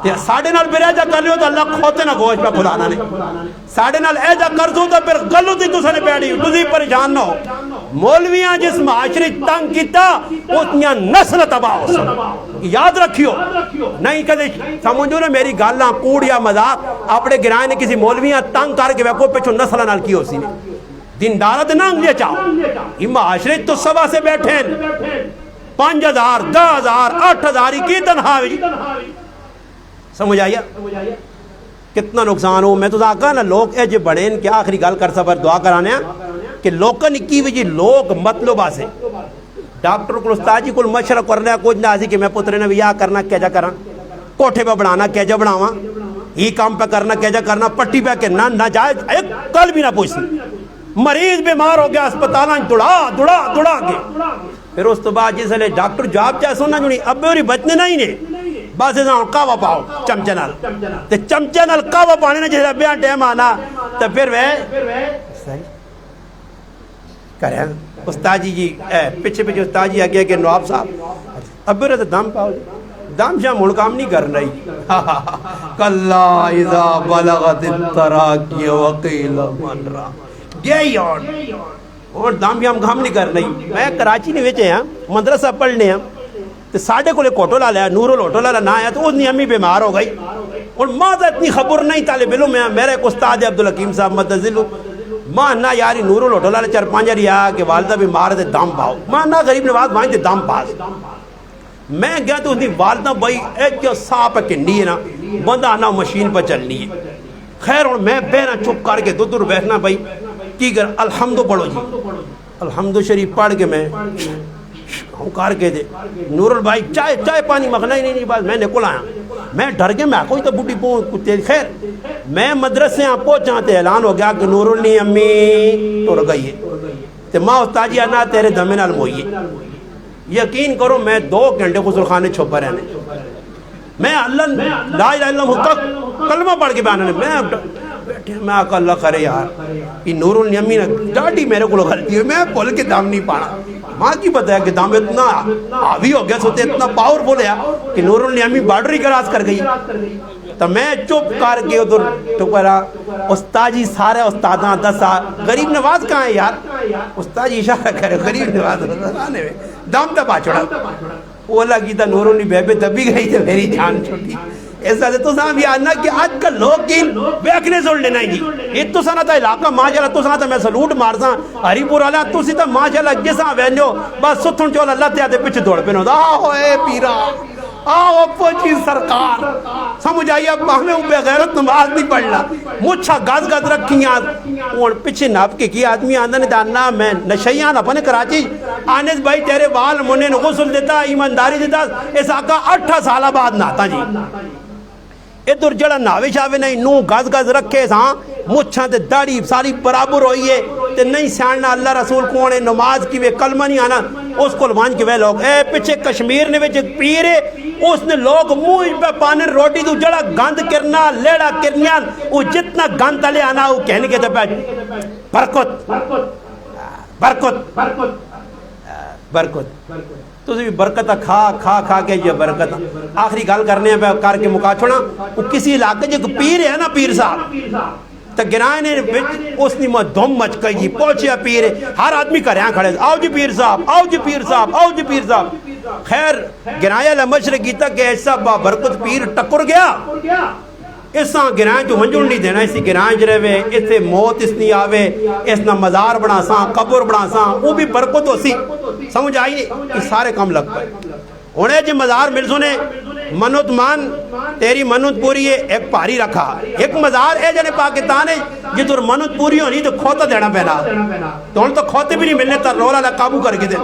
تے ساڈے نال پھر ایجا کر لیو تے اللہ کھوتے نہ گوشت پہ کھلانا نے ساڈے نال ایجا کر دو تے پھر گلو تے تساں نے پیڑی تسی پریشان نہ ہو مولویاں جس معاشرے تنگ کیتا اتنی نسل تباہ ہو سن یاد رکھیو نہیں کدے سمجھو نا میری گالاں کوڑ یا مذاق اپنے گرائے نے کسی مولویاں تنگ کر کے ویکو پیچھو نسل نال کی ہو سی نے دن دارت نہ انگلے چاہو یہ معاشرے تو سوا سے بیٹھے 5,000 10,000 8,000 کی تنہاوی سمجھ آیا کتنا نقصان ہو میں تو کہا نا لوگ اے جے بڑے ان کے آخری گال کر سفر دعا کرانے ہیں کہ لوگوں نے کی وجہ لوگ مطلب آسے ڈاکٹر کو استاد جی کو مشورہ کرنا ہے کچھ نہ آسی کہ میں پترے نے بھی یا کرنا کیجا کرنا کوٹھے پہ بڑھانا کیجا بڑھاواں یہ کام پہ کرنا کیجا کرنا پٹی پہ کرنا نہ جائز ایک کل بھی نہ پوچھتی مریض بیمار ہو گیا اسپتالاں دوڑا کے پھر اس تو بعد جس لئے ڈاکٹر جواب چاہے سننا جنہی اب بھی بچنے نہیں نے بس ازاں کعوہ پاؤ چمچے نال تے چمچے نال کعوہ پانے نے جس بیان ٹیم آنا تو پھر وہ کریں استاد جی پچھے استاد جی آگیا کہ نواب صاحب اب بھی دم پاؤ دم شاہ ملکام نہیں کر رہی کلا اذا بلغت التراکی وقیل من را گئی اور دم بھی ہم گھام نہیں کر رہی میں کراچی نے ویچے ہیں مدرسہ پڑھنے ہیں تو ساڑھے کو لے کوٹو لالا نورو لوٹو لالا نہ آیا تو اتنی امی بیمار ہو گئی اور ماں تو اتنی خبر نہیں طالب علم میں میرے ایک استاد عبدالحکیم صاحب متزلو ماں نہ یاری نورو لوٹو لالا 4-5 ریا کہ والدہ بیمار دے دم پاؤ ماں نہ غریب نواز ماں دے دم پاس میں گیا تو اتنی والدہ بھائی ایک جو ساپ کنڈی ہے نا بندہ آنا مشین پر چلنی ہے خیر اور میں بینا چپ کر کے دور بیٹھنا بھائی کی کر الحمدو پڑھو جی الحمدو شریف پڑھ کے میں ہوں کار کے دے نور بھائی چائے پانی مغنا ہی نہیں بات میں نکل آیا میں ڈر کے میں کوئی تو بوٹی پہنچ خیر میں مدرسے آپ پہنچا تے اعلان ہو گیا کہ نور النی امی ٹر گئی ہے تے ماں استاد جی انا تیرے دمے نال موئی ہے یقین کرو میں 2 گھنٹے غسل خانے چھپا رہنے میں اللہ لا الہ الا اللہ کلمہ پڑھ کے بیانے میں بیٹھے میں آقا اللہ کرے یار یہ نور النعمی نے ڈاڑی میرے کو غلطی ہے میں بول کے دام نہیں پانا ماں کی بتایا کہ دام اتنا آوی ہو گیا سوتے اتنا پاور بولے کہ نور النعمی بارڈری کراس کر گئی تو میں چپ کر کے ادھر ٹکرا استاد جی سارے استاداں دسا غریب نواز کہاں ہے یار استاد جی اشارہ کرے غریب نواز آنے میں دام تبا چھوڑا وہ اللہ کی تا نور النعمی بے دبی گئی تو میری جان چھوٹی ایسا تو صاحب یہ آنا کہ آج کل لوگ کی بیکنے سوڑ لینا ہی جی یہ تو سانا تا علاقہ ماشاءاللہ تو سانا تا میں سلوٹ مارساں ہری پور آلہ تو سی تا ماشاءاللہ جیسا وینیو بس ستھن چول اللہ تیادے پچھ دوڑ پینو آہو اے پیرا آہو پوچی سرکار سمجھ آئی اب ہمیں بے غیرت نماز نہیں پڑھنا مجھا گاز گاز رکھیاں اور پچھے ناپ کے کی آدمی آندہ نے داننا میں نشیان اپنے کراچی آنیس بھائی تیرے بال منہ نے غسل دیتا ایمانداری دیتا اس آقا 8 سالہ بعد ناتا جی ادھر جڑا ناوے شاوے نہیں نو گاز گاز رکھے ساں مچھاں تے داڑی ساری برابر ہوئی ہے تے نہیں سیاننا اللہ رسول کونے نماز کی وے کلمہ نہیں آنا اس کو لوانج کے وے لوگ اے پچھے کشمیر نے وچ پیر ہے اس نے لوگ موج پہ پانے روٹی تو جڑا گند کرنا لیڑا کرنیان وہ جتنا گند تلے آنا وہ کہنے کے دبا برکت برکت برکت تو بھی برکتہ کھا کے یہ برکتہ آخری گال کرنے ہیں کار کے مکا چھوڑا وہ کسی علاقے جو پیر ہے نا پیر صاحب تو گرائے نے اس نے دھم مچ کئی جی پہنچیا پیر ہے ہر آدمی کا رہاں کھڑے آؤ جی پیر صاحب آؤ جی پیر صاحب آؤ جی پیر صاحب خیر گرائے لمشر کیتا کہ ایسا برکت پیر ٹکر گیا اس ساں گرائیں جو منجون نہیں دینا اسی گرائیں جرے وے اس سے موت اس نہیں آوے اس نہ مزار بنا ساں قبر بنا ساں وہ بھی برکت ہو سی سمجھ آئی نہیں کہ سارے کام لگ پائے انہیں جو مزار مل سنے منت مان تیری منت پوری ہے ایک پاری رکھا ایک مزار ہے جنے پاکستان ہے جتر منت پوری ہونی تو کھوتا دینا پہنا تو انہوں تو کھوتے بھی نہیں ملنے تا رولا لے قابو کر کے دے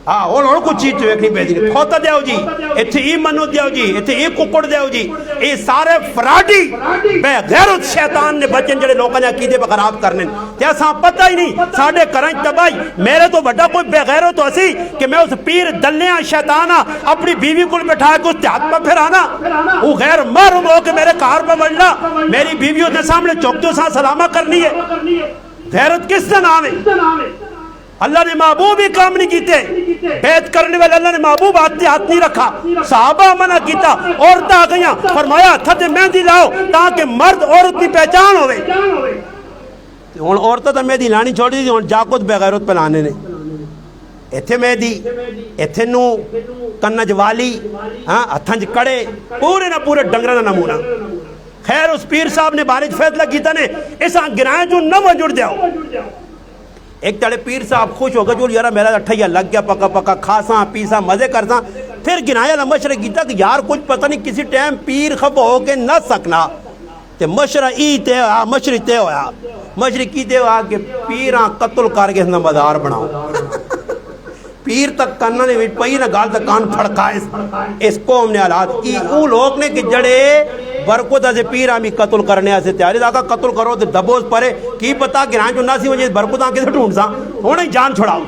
ہاں اور کچھ چیز تو ایک نہیں پہنی کھوتا دیو جی اتھے ای منت دیو جی اتھے ای ککڑ دیو جی یہ سارے فراڈی بے غیرت شیطان نے بچن جڑے لوگاں نے عقیدے پہ خراب کرنے کیا ساں پتہ ہی نہیں ساڑھے کرنچ تبائی میرے تو بڑا کوئی بے غیرت تو اسی کہ میں اس پیر دلیاں شیطانہ اپنی بیوی کو بٹھا کے اس تحت پہ پھر آنا وہ غیر محرم ہو کہ میرے کار پہ بڑھنا میری بیویوں کے سامنے چوک جو ساں سلامہ کرنی ہے غیرت کس کا نام ہے؟ اللہ نے محبوب ہی کام نہیں کیتے، بیعت کرنے والے اللہ نے محبوب ہاتھ نہیں رکھا، صحابہ منع کیتا، عورتیں آ گئیں، فرمایا تھتے مہندی لاؤ تاکہ مرد عورت کی پہچان ہوئے۔ ہن عورتیں تو مہندی لانی چھوڑی دی، ہن جاکت بغیرت پہ لانے نے، ایتھے مہندی ایتھے نو کنج والی ہتھاں چ کڑے، پورے نہ پورے ڈنگراں دا نمونہ۔ خیر اس پیر صاحب نے بارج فیصلہ کیتا نے اساں گرائیں جو نہ جڑ جاؤ۔ ایک تڑے پیر صاحب خوش ہو گئے جو یارا میرا اٹھیا لگ گیا، پکا پکا کھاساں پیساں مزے کرساں۔ پھر گنایا لا مشورہ کیتا کہ یار کچھ پتہ نہیں کسی ٹائم پیر خفا ہو کے نہ سکنا، تے مشورہ ای تے ہوا، مشورہ تے ہوا، مشورہ کی تے ہوا کہ پیراں قتل کر کے اس نے مزار بناؤ۔ پیر تک کانہ نے پئی نہ گال تک کان پھڑکائے اس قوم نے حالات کی او لوگ نے کہ جڑے برکت سے پیر ہمیں قتل کرنے سے تیاری آقا قتل کرو تو دبوز پرے کی پتا گرائیں جو ناسی وجہ برکت آنکے سے ڈھونڈ سا ہونے جان چھوڑاؤ۔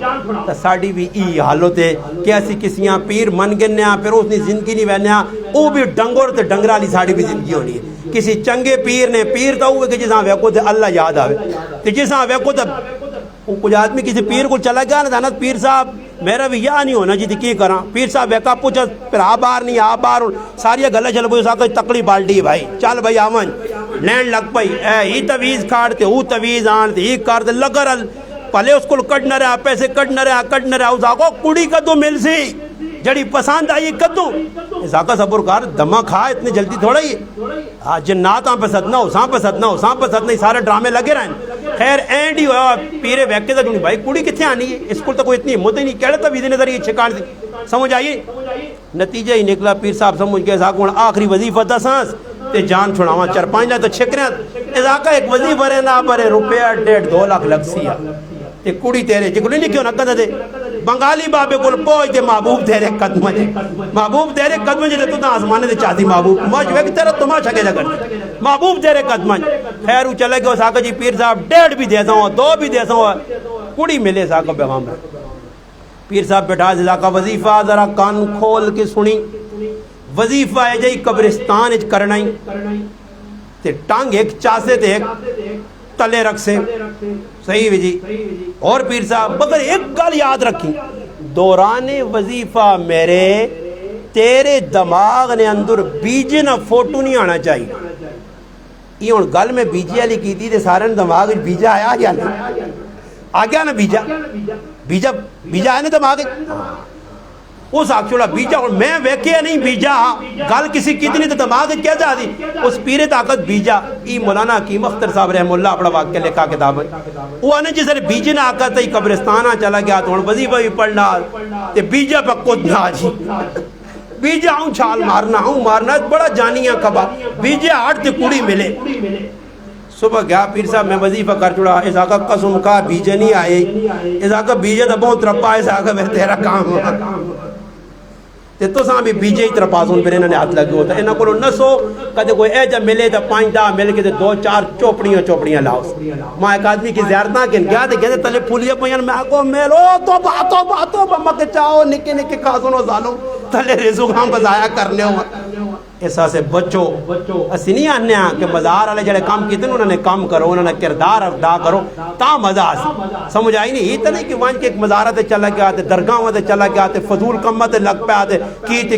تو ساڑھی بھی ای حالت ہے کہ ایسی کسیاں پیر من گنیا پھر اس نے زندگی نہیں بہنیا، او بھی ڈنگور تے ڈنگرہ لی ساڑھی بھی زندگی ہونی ہے۔ کسی چنگے پیر نے پیر تو ہوئے کہ جساں ویکو تے اللہ یاد آوے، تے جساں ویکو تے کچھ آدمی کسی پیر کو چلا گیا نا دانت پیر صاحب میرا بھی یہ نہیں ہونا جی کی کراں، پیر صاحب ویکا پوچھا پھر آ بار نہیں آ بار ساری گلہ چل پوئی ساکہ تکلی بالٹی بھائی چل بھائی آمن لین لگ پئی اے ہی تویز کھاڑتے ہو تویز آنتے ہی کارتے لگر پہلے اس کو کٹ نہ رہا پیسے کٹ نہ رہا اس آقا کڑی کدو مل سی جڑی پسند آئی کدو اس آقا صبر کار دمہ کھا اتنی جلدی تھوڑا ہی جناتاں پہ صدنا اساں پہ صدنا سارے ڈرامے لگے رہے۔ خیر اینڈ ہی ہوا پیرے ویکے دا جنی بھائی کڑی کتھے آنی ہے اس کو تو کوئی اتنی ہمت ہی نہیں کہڑے تویدے نظر یہ چھکان دی سمجھ آئیے نتیجہ ہی نکلا پیر صاحب سمجھ کے اس آقا آخری وظیفہ دا سانس تے جان چھوڑاواں 4-5 لائے تو چھک رہے ہیں اس آقا ایک وظیفہ رہے نا برے روپیہ 1.5-2 لاکھ لگ سیا تے کڑی تیرے جکلی نہیں کیوں نہ کدھا دے بنگالی بابے کو پوچھ دے محبوب تیرے قدم جے محبوب تیرے قدم جے تو آسمانے دے چاہتی محبوب مجھے کہ تیرا تماشا کے جگہ محبوب تیرے قدم جے خیر وہ چلے گئے اس آقا جی پیر صاحب 1.5 بھی دیتا ہوں 2 بھی دیتا ہوں کڑی ملے اس آقا پیغام ہے پیر صاحب بیٹھا اس آقا وظیفہ ذرا کان کھول کے سنی وظیفہ ہے جائی قبرستان اچ کرنائی تے ٹانگ ایک چاسے تے ایک تلے رکھ سے صحیح بھی جی اور پیر صاحب مگر ایک گل یاد رکھی دوران وظیفہ میرے تیرے دماغ نے اندر بیجے نہ فوٹو نہیں آنا چاہیے یہ ان گل میں بیجے علی کی تھی تے سارے دماغ بیجا آیا یا نہیں آ گیا نا بیجا ہے نا دماغ اس آکھوڑا بیجا اور میں ویکھے نہیں بیجا گل کسی کی نہیں تو دماغ کیا جا دی اس پیر طاقت بیجا ای مولانا حکیم اختر صاحب رحم اللہ اپنا واقعہ لکھا کتاب ہے وہ آنے جسے بیجے نہ آکا تھی قبرستانہ چلا گیا تو وظیفہ بھی پڑھنا تے بیجا پا کود نہ جی بیجا ہوں چھال مارنا بڑا جانیاں کبا بیجا آٹھ تے کڑی ملے صبح گیا پیر صاحب میں وظیفہ کر چڑا اس آقا قسم کا بیجے نہیں آئے اس آقا بیجے تو بہت رپا اس آقا میں تیرا کام ہوا تے تو ساں بھی بیجے ہی ترپاسون پھر انہوں نے ہاتھ لگے ہوتا انہوں کو نسو کہتے کوئی اے جب ملے تو 5-10 مل کے 2-4 چوپڑیاں لاؤ ماں ایک آدمی کی زیارتاں کن گیا تھے کہتے تلے پھولیے پہین میں آگو میلو تو باتو بمک چاہو نکے کھاسونو زالو تلے رزقاں بزایا کرنے ہوا ایسا سے بچو اسی نہیں آنے ہیں کہ مزار والے جڑے کام کیتے انہوں نے کام کرو انہوں نے کردار ادا کرو تا مزہ آسی سمجھ آئی نہیں یہ تو نہیں کہ وہاں کے ایک مزارہ تے چلا گیا تے درگاہ تے چلا گیا تے فضول کمہ تے لگ پہ آتے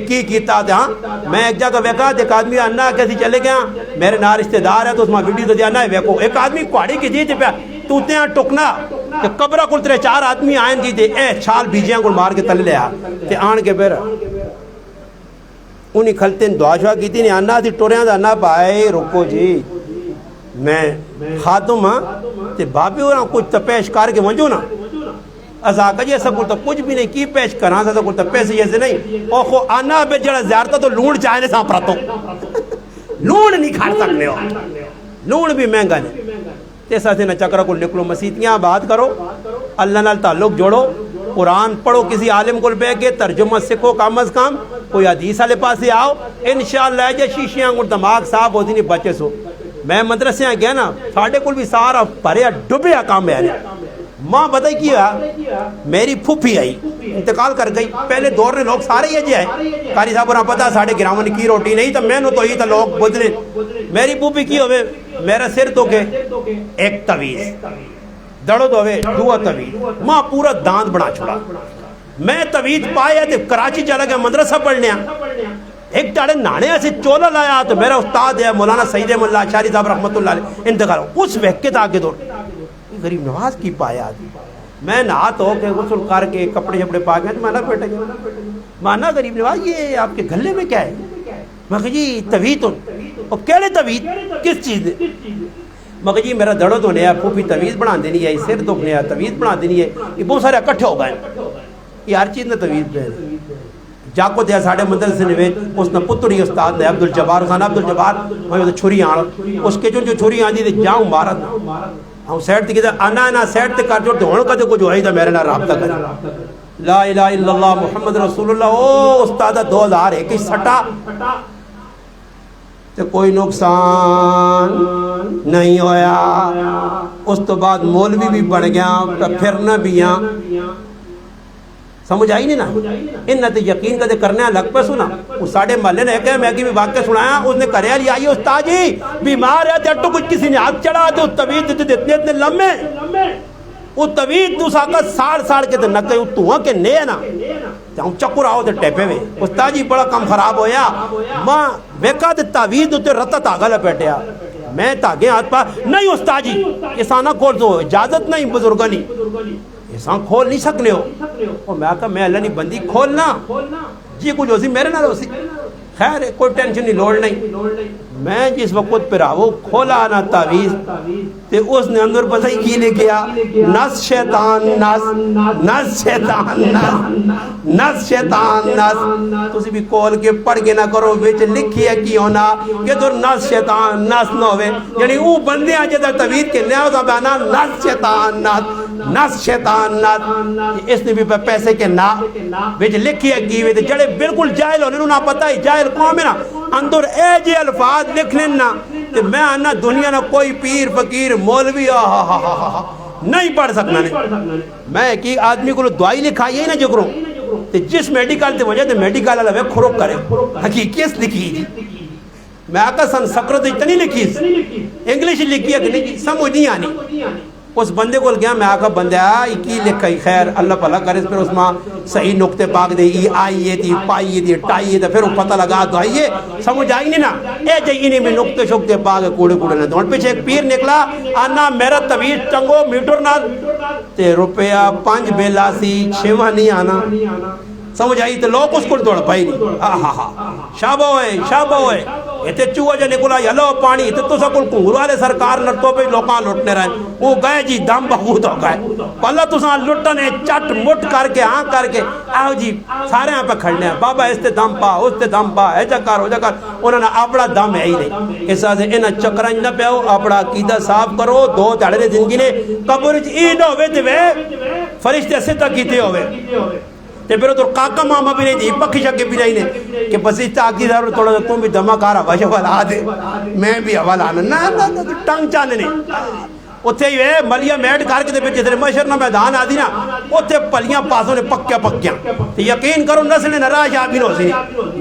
کی کیتا تے ہاں میں ایک جگہ ویکا ایک آدمی آنا کیسی چلے گیا میرے نا رشتہ دار ہے تو اس میں ویڈیو تو دیا نا ویکو ایک آدمی کوڑی کی جیتے پہ تو تے ہاں ٹکنا کہ قبرہ کل 3-4 آدمی آئیں جیتے اے چھال بیجیاں کل مار کے تلے لیا تے آن کے پھر انہیں کھلتے ہیں دعا شعا کی تھی نہیں آنا تھی ٹوریاں دا آنا بھائی رکو جی میں خاتم ہاں تے بابی ہو رہا کچھ تپیش کر کے منجو نا از آقا جی ایسا کلتا کچھ بھی نہیں کی پیش کرنا ایسا کلتا پیسے جیسے نہیں او خو آنا بے جڑا زیارتا تو لونڈ چاہنے ساں پراتوں لونڈ نہیں کھاڑ سکنے ہو لونڈ بھی مہنگا نہیں تیسا سے نہ چکرہ کو نکلو مسیتیاں بات کرو اللہ نال تعلق جوڑو قرآن پڑھو کسی عالم کو بے کے ترجمہ سکھو کام از کام کوئی حدیث والے پاسے آؤ انشاءاللہ جے شیشیاں کو دماغ صاحب ہوتی نہیں بچے سو میں مدرسے ہیں گیا نا ساڑھے کل بھی سارا پریا ڈبیا کام ہے ماں بتائی کیا میری پھوپھی آئی انتقال کر گئی پہلے دور میں لوگ سارے یہ جائے کاری صاحب انہاں پتا ساڑھے گراون کی روٹی نہیں تو میں نو تو ہی تو لوگ بدلے میری پھوپھی کی ہوئے میرا سر تو کے ایک تویز دڑو دوے دعا توید ماں پورا داند بنا چھوڑا میں توید پایا تے کراچی چلا گیا مدرسہ پڑھنے ایک ڈاڑے نانے سے چولا لایا تو میرا استاد ہے مولانا سعید احمد اللہ اشاری صاحب رحمۃ اللہ علیہ انتقال اس وقت آگے دور غریب نواز کی پایا میں نہا تو کے غسل کر کے کپڑے شپڑے پا گئے تو مانا بیٹا مانا غریب نواز یہ آپ کے گھلے میں کیا ہے؟ میں کہا جی توید اور کہڑے توید کس چیز مگر جی میرا دڑو تو نہیں ہے پھوپھی توید بنا دینی ہے سر دکھنے ہے توید بنا دینی ہے یہ بہت سارے اکٹھے ہو گئے یہ ہر چیز نے توید پہ جاکو دیا ساڑھے مندر سے نوید اس نے پتری استاد نے عبدالجبار خان عبدالجبار میں چھری آن اس کے جو چھری آن دی تھی جاؤں مارت ہم سیٹ تھی کہ انا سیٹ تے کر جو دھون کا جو ہے میرے نہ رابطہ کر لا الہ الا اللہ محمد رسول اللہ او استاد 2001 کی سٹا تو کوئی نقصان نہیں ہویا اس تو بعد مولوی بھی بڑھ گیا پھرنا بھی سمجھ آئی نہیں نا ان نے تو یقین کا دے کرنے لگ پہ سنا وہ ساڑھے محلے نے کہا میں بھی واقعہ سنایا اس نے کریا لیا آئیے استاد جی بیمار ہے تیٹو کچھ کسی نے ہاتھ چڑھا تو طوید دیتے اتنے اتنے لمبے وہ طوید تو ساکا ساڑ کے نہ کہیں تو کہ نہیں ہے نا ہم چکر آؤ تے ٹیپے میں استاد جی بڑا کم خراب ہویا ماں ویکا تے طوید تے رتا تاغا لپیٹیا میں تاغے ہاتھ پا نہیں استاد جی اسانا کھول دو اجازت نہیں بزرگانی اسان کھول نہیں سکنے ہو اور میں کہا میں اللہ نہیں بندی کھولنا جی کچھ ہو سی میرے نہ ہو سی خیر کوئی ٹینشن نہیں لوڑ نہیں میں جس وقت پر آو کھولا آنا تعویز تے اس نے اندر پتہ ہی کی لکھیا نس شیطان نس شیطان نس شیطان نس تسی بھی کھول کے پڑھ کے نہ کرو وچ لکھی ہے کی ہونا کہ تو نس شیطان نس نہ ہوئے یعنی وہ بندے آجے در تعویز کے نیا ہوتا بیانا نس شیطان نس شیطان نس اس نے بھی پیسے کے نا وچ لکھی ہے کی ہوئے جڑے بالکل جاہل ہونے نہ پتہ ہی جاہل قوم ہے نا اندر اے جی الفاظ لکھ لینا کہ میں آنا دنیا نہ کوئی پیر فقیر مولوی نہیں پڑھ سکنا نہیں میں کی آدمی کو دعائی لکھائی ہے نا جگروں جس میڈیکل تے وجہ تے میڈیکل اللہ کھروک کرے حقیقیت لکھی جی میں آقا سنسکرت اتنی لکھی انگلیش لکھی ہے کہ نہیں سمجھ نہیں آنی اس بندے کو گیا میں آقا بندے آئی کی لکھائی خیر اللہ پھلا کرے پھر اس میں صحیح نقطے پاک دے ای آئیے تھی پائیے تھی ٹائیے تھی پھر وہ پتہ لگا تو آئیے سمجھ آئی نہیں نا اے جائیے میں نقطے شکتے پاک کوڑے کوڑے نہ دوڑ پیچھے ایک پیر نکلا آنا میرا طویل چنگو میٹر نہ تے روپیہ 5 بیلا سی 6 نہیں آنا سمجھ آئی تو لوگ اس کو دوڑ پائی نہیں شابہ ہوئے ایتے چوہا جا نکلا یلو پانی ایتے تو سکل کنگرو والے سرکار لٹو پہ لوکاں لٹنے رہے وہ گئے جی دم بہت ہو گئے پہلا تو ساں لٹنے چٹ مٹ کر کے آن کر کے آؤ جی سارے یہاں پہ کھڑنے ہیں بابا اس تے دم پا اس تے دم پا ایجا کار ہو جا کر انہوں نے اپنا دم ہے ہی نہیں اس سے انہاں چکرانج نہ پہ ہو اپنا عقیدہ صاف کرو 2 دھڑے زندگی نے قبر ای نہ ہوئے تے فرشتے سے تک کیتے ہوئے تے پھر تو کاکا ماما بھی نہیں تھی پکھی شکی بھی نہیں نے کہ بس اس تاکی دارو تھوڑا سا تم بھی دمکارا باشا والا دے میں بھی حوالا نا ٹنگ چانے نہیں اتھے ہی ہے ملیہ میڈ کار کے دے پہ جتنے مشرنا میدان آدھی نا اتھے پلیاں پاسوں نے پکیاں یقین کرو نسل نراش آبی نو سی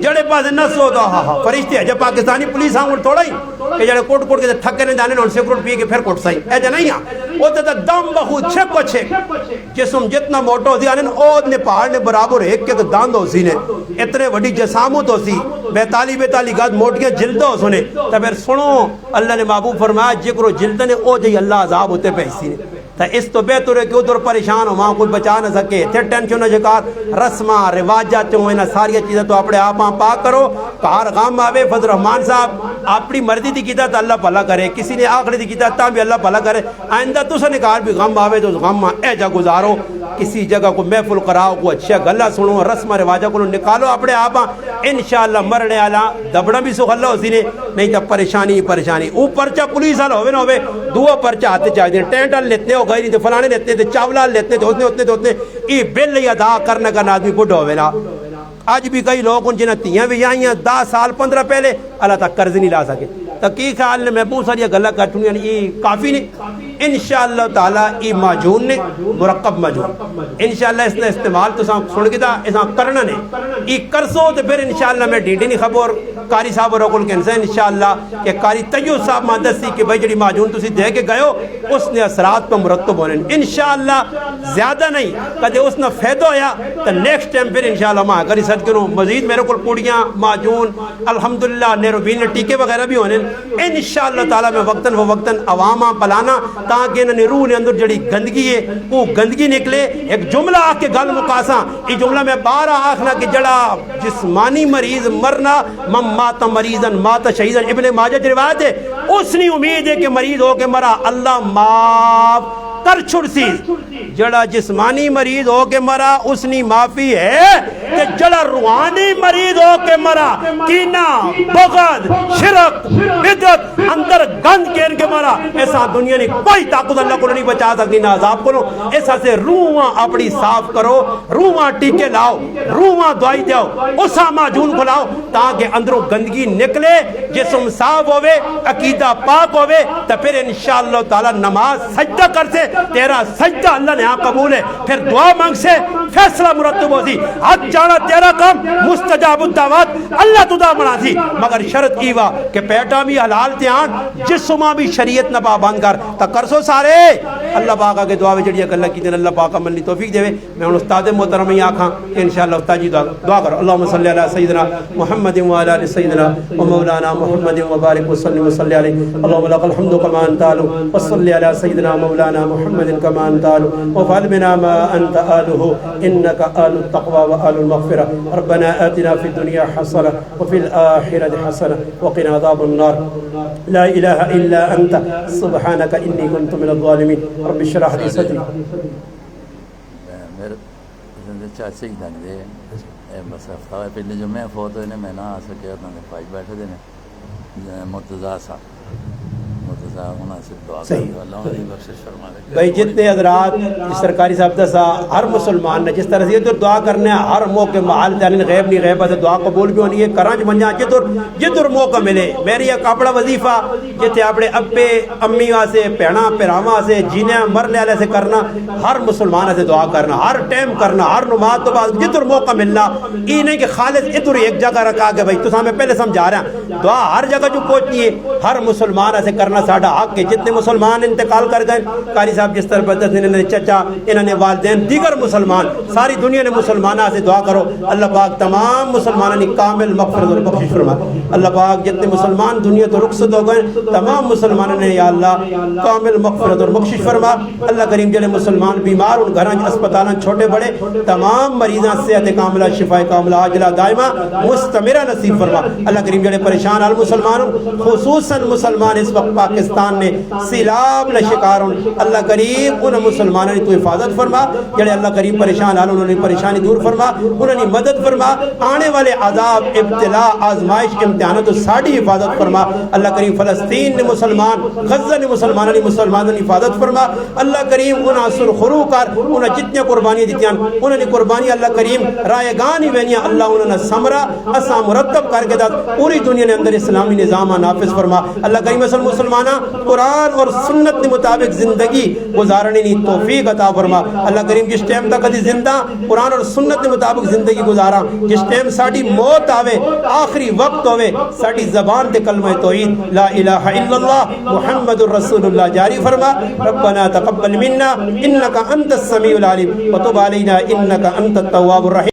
جڑے پاس نس ہو تو فرشتے ہیں جب پاکستانی پولیس ہاں تھوڑا ہی کہ جڑے کوٹ کے تھکے نے جانے ان سے کروٹ پی کے پھر کوٹ سائی ایجا نہیں ہاں اتھے تا دم بہت چھک کو چھک جسم جتنا موٹا ہو سی آنے اود نے پہاڑ نے برابر ایک کے تو داند ہو سی نے اتنے وڈی جسامت ہو سی بیتالی گاد موٹیاں جلدہ ہو سنے تا پھر سنو اللہ نے محبوب فرمایا جکرو جلدہ نے او جی اللہ عذاب ہوتے پیسی نے تا اس تو بہتر ہے کہ ادھر پریشان ہو وہاں کوئی بچا نہ سکے تھے ٹینشن نہ شکار رسمہ رواجات جو ہیں ساری چیزیں تو اپنے آپ پاک کرو کار غام آوے فضل رحمان صاحب اپنی مرضی دی کیتا تو اللہ بھلا کرے کسی نے آخری دی کیتا تا بھی اللہ بھلا کرے آئندہ تو سنکار بھی غم آوے تو غم اے جا گزارو کسی جگہ کو محفل کراؤ کو اچھا گلہ سنو رسمہ رواجہ کو نکالو اپنے آپ انشاءاللہ مرنے آلا دبڑا بھی سو اللہ ہو سی نے نہیں تا پریشانی او پرچہ پولیس آل ہوئے نہ ہوئے دو پرچہ آتے چاہتے ٹینٹل لیتے ہو گئی نہیں تو فلانے لیتے تھے چاولہ لیتے تھے اتنے یہ بل ادا کرنے کا آدمی بڑھا ہوئے نا آج بھی کئی لوگ ان جنہیں تیاں بھی جائیں 10 سال 15 پہلے اللہ تک قرض نہیں لا سکے تو کی خیال نے میں بہت ساری گلہ کر چونی یہ کافی نہیں انشاءاللہ تعالیٰ یہ ماجون نے مرکب ماجون انشاءاللہ اس نے استعمال تو سن کے دا اساں کرنا نے یہ کرسو تو پھر انشاءاللہ میں ڈیڈی نہیں خبر قاری صاحب روکل کے انشاءاللہ کہ قاری طیب صاحب مدسی کہ بھائی جڑی معجون تسی دے کے گئے ہو اس نے اثرات پر مرتب ہونے انشاءاللہ زیادہ نہیں کدے اس نے فیدہ ہویا تو نیکسٹ ٹائم پھر انشاءاللہ ماں کری صد کروں مزید میرے کو پوڑیاں معجون الحمدللہ نیروبین ٹیکے وغیرہ بھی ہونے انشاءاللہ تعالیٰ میں وقتاً و وقتاً عوامہ پلانا تاکہ انہیں روح نے اندر جڑی گندگی ہے وہ گندگی نکلے ایک جملہ آ کے گل مقاساں یہ جملہ میں بارہ آخنا کہ جڑا جسمانی مریض مرنا من مات مریضاً مات شہیداً ابن ماجہ کی روایت ہے اس نے امید ہے کہ مریض ہو کے مرا اللہ معاف کر چھڑسی جڑا جسمانی مریض ہو کے مرا اس نے معافی ہے کہ جڑا روحانی مریض ہو کے مرا کینہ بغض شرک بدعت اندر گند کھیر کے مرا ایسا دنیا نے کوئی طاقت اللہ کو نہیں بچا سکتی نہ عذاب کرو ایسا سے روحاں اپنی صاف کرو روحاں ٹیکے لاؤ روحاں دعائی دیو اسا معجون کو لاؤ تاکہ اندروں گندگی نکلے جسم صاف ہوئے عقیدہ پاک ہوئے تو پھر انشاءاللہ تعالی نماز سجدہ کر سے تیرا سجدہ اللہ نے قبول ہے پھر دعا مانگ سے فیصلہ مرتب ہوتی حد جانا تیرا کام مستجاب الدعوات اللہ تو دا بنا تھی مگر شرط ایوا کہ پیٹا بھی حلال تیان جسمہ بھی شریعت نہ پابند کر تا کرسو سارے اللہ پاکا کے دعا وجڑی اک اللہ کی دن اللہ پاکا منی توفیق دے میں ان استاد محترم ہی آکھاں کہ انشاءاللہ استاد جی دعا کرو اللہم صلی علی سیدنا محمد وعلی آل سیدنا ومولانا محمد وبارک وسلم وصلی علیہ اللہم لک الحمد کما انت اہل وصلی علی سیدنا مولانا محمد کما انت اہل وفعل بنا ما انت اہلہ انک اہل التقوى وآل المغفرہ ربنا آتنا فی الدنیا حسنہ وفی الآخرۃ حسنہ وقنا عذاب النار لا الہ الا انت سبحانک انی کنت من الظالمین رب اشرح لي صدری میرے چاچے ہی تک دے بس ہفتہ پہلے جو میں فوت ہوئے میں نہ آ سکیا تھا پاج بیٹھے دے مرتضیٰ صاحب مرتضیٰ مناسب دعا کرو اللہ علیہ بخشش فرما دے بھائی جتنے حضرات سرکاری صاحب دسا ہر مسلمان نے جس طرح سے یہ دعا کرنے ہر موقع محال تعلیم غیب نہیں غیب ہے دعا قبول بھی ہونی ہے کرانچ منجا جدر موقع ملے میری ایک اپنا وظیفہ جتے اپنے ابے امی واسے پیڑا پیراواں سے جینے مرنے والے سے کرنا ہر مسلمان سے دعا کرنا ہر ٹائم کرنا ہر نماز تو بعد جدر موقع ملنا یہ نہیں کہ خالص ادھر ایک جگہ رکھا کہ بھائی تو ہمیں پہلے سمجھا رہے ہیں دعا ہر جگہ جو پہنچنی ہے ہر مسلمان سے کرنا ساڈا حق ہے جتنے مسلمان انتقال کر گئے قاری صاحب جس طرح بدت انہوں نے چچا انہوں نے والدین دیگر مسلمان ساری دنیا نے مسلمانہ سے دعا کرو اللہ پاک تمام مسلمانوں نے کامل مغفرت اور بخشش فرما اللہ پاک جتنے مسلمان دنیا تو رخصت ہو گئے تمام مسلمانوں نے یا اللہ کامل مغفرت اور بخشش فرما اللہ کریم جلے مسلمان بیمار ان گھراں اسپتالاں چھوٹے بڑے تمام مریضاں صحت کاملہ شفا کاملہ عاجلہ دائمہ مستمرہ نصیب فرما اللہ کریم جلے پریشان حال مسلمانوں خصوصاً مسلمان اس وقت پاکستان نے سیلاب نہ شکار اللہ کریم ان مسلمانوں نے تو حفاظت فرما جڑے اللہ کریم پریشان حال انہوں نے پریشانی دور فرما انہوں نے مدد فرما آنے والے عذاب ابتلا آزمائش امتحانات ساڑھی حفاظت فرما اللہ کریم فلسطین نے مسلمان غزہ نے مسلمانوں نے حفاظت فرما اللہ کریم انہاں سرخرو کر انہاں جتنے قربانی دیتیاں انہوں نے قربانی اللہ کریم رائے گانی بینیاں اللہ انہوں نے سمرہ اسا مرتب کر کے داد پوری دنیا نے اندر اسلامی نظام نافذ فرما اللہ کریم مسلمانہ قرآن اور سنت کے مطابق زندگی گزارنے کی توفیق عطا فرما اللہ کریم جس ٹائم تک کدی زندہ قرآن اور سنت کے مطابق زندگی گزارا جس ٹائم ساڑی موت آوے آخری وقت ہوئے ساڑی زبان تے کلمہ توحید لا الہ الا اللہ محمد الرسول اللہ جاری فرما ربنا تقبل منا انکا انت السمیع العلیم وتب علینا انکا انت التواب الرحیم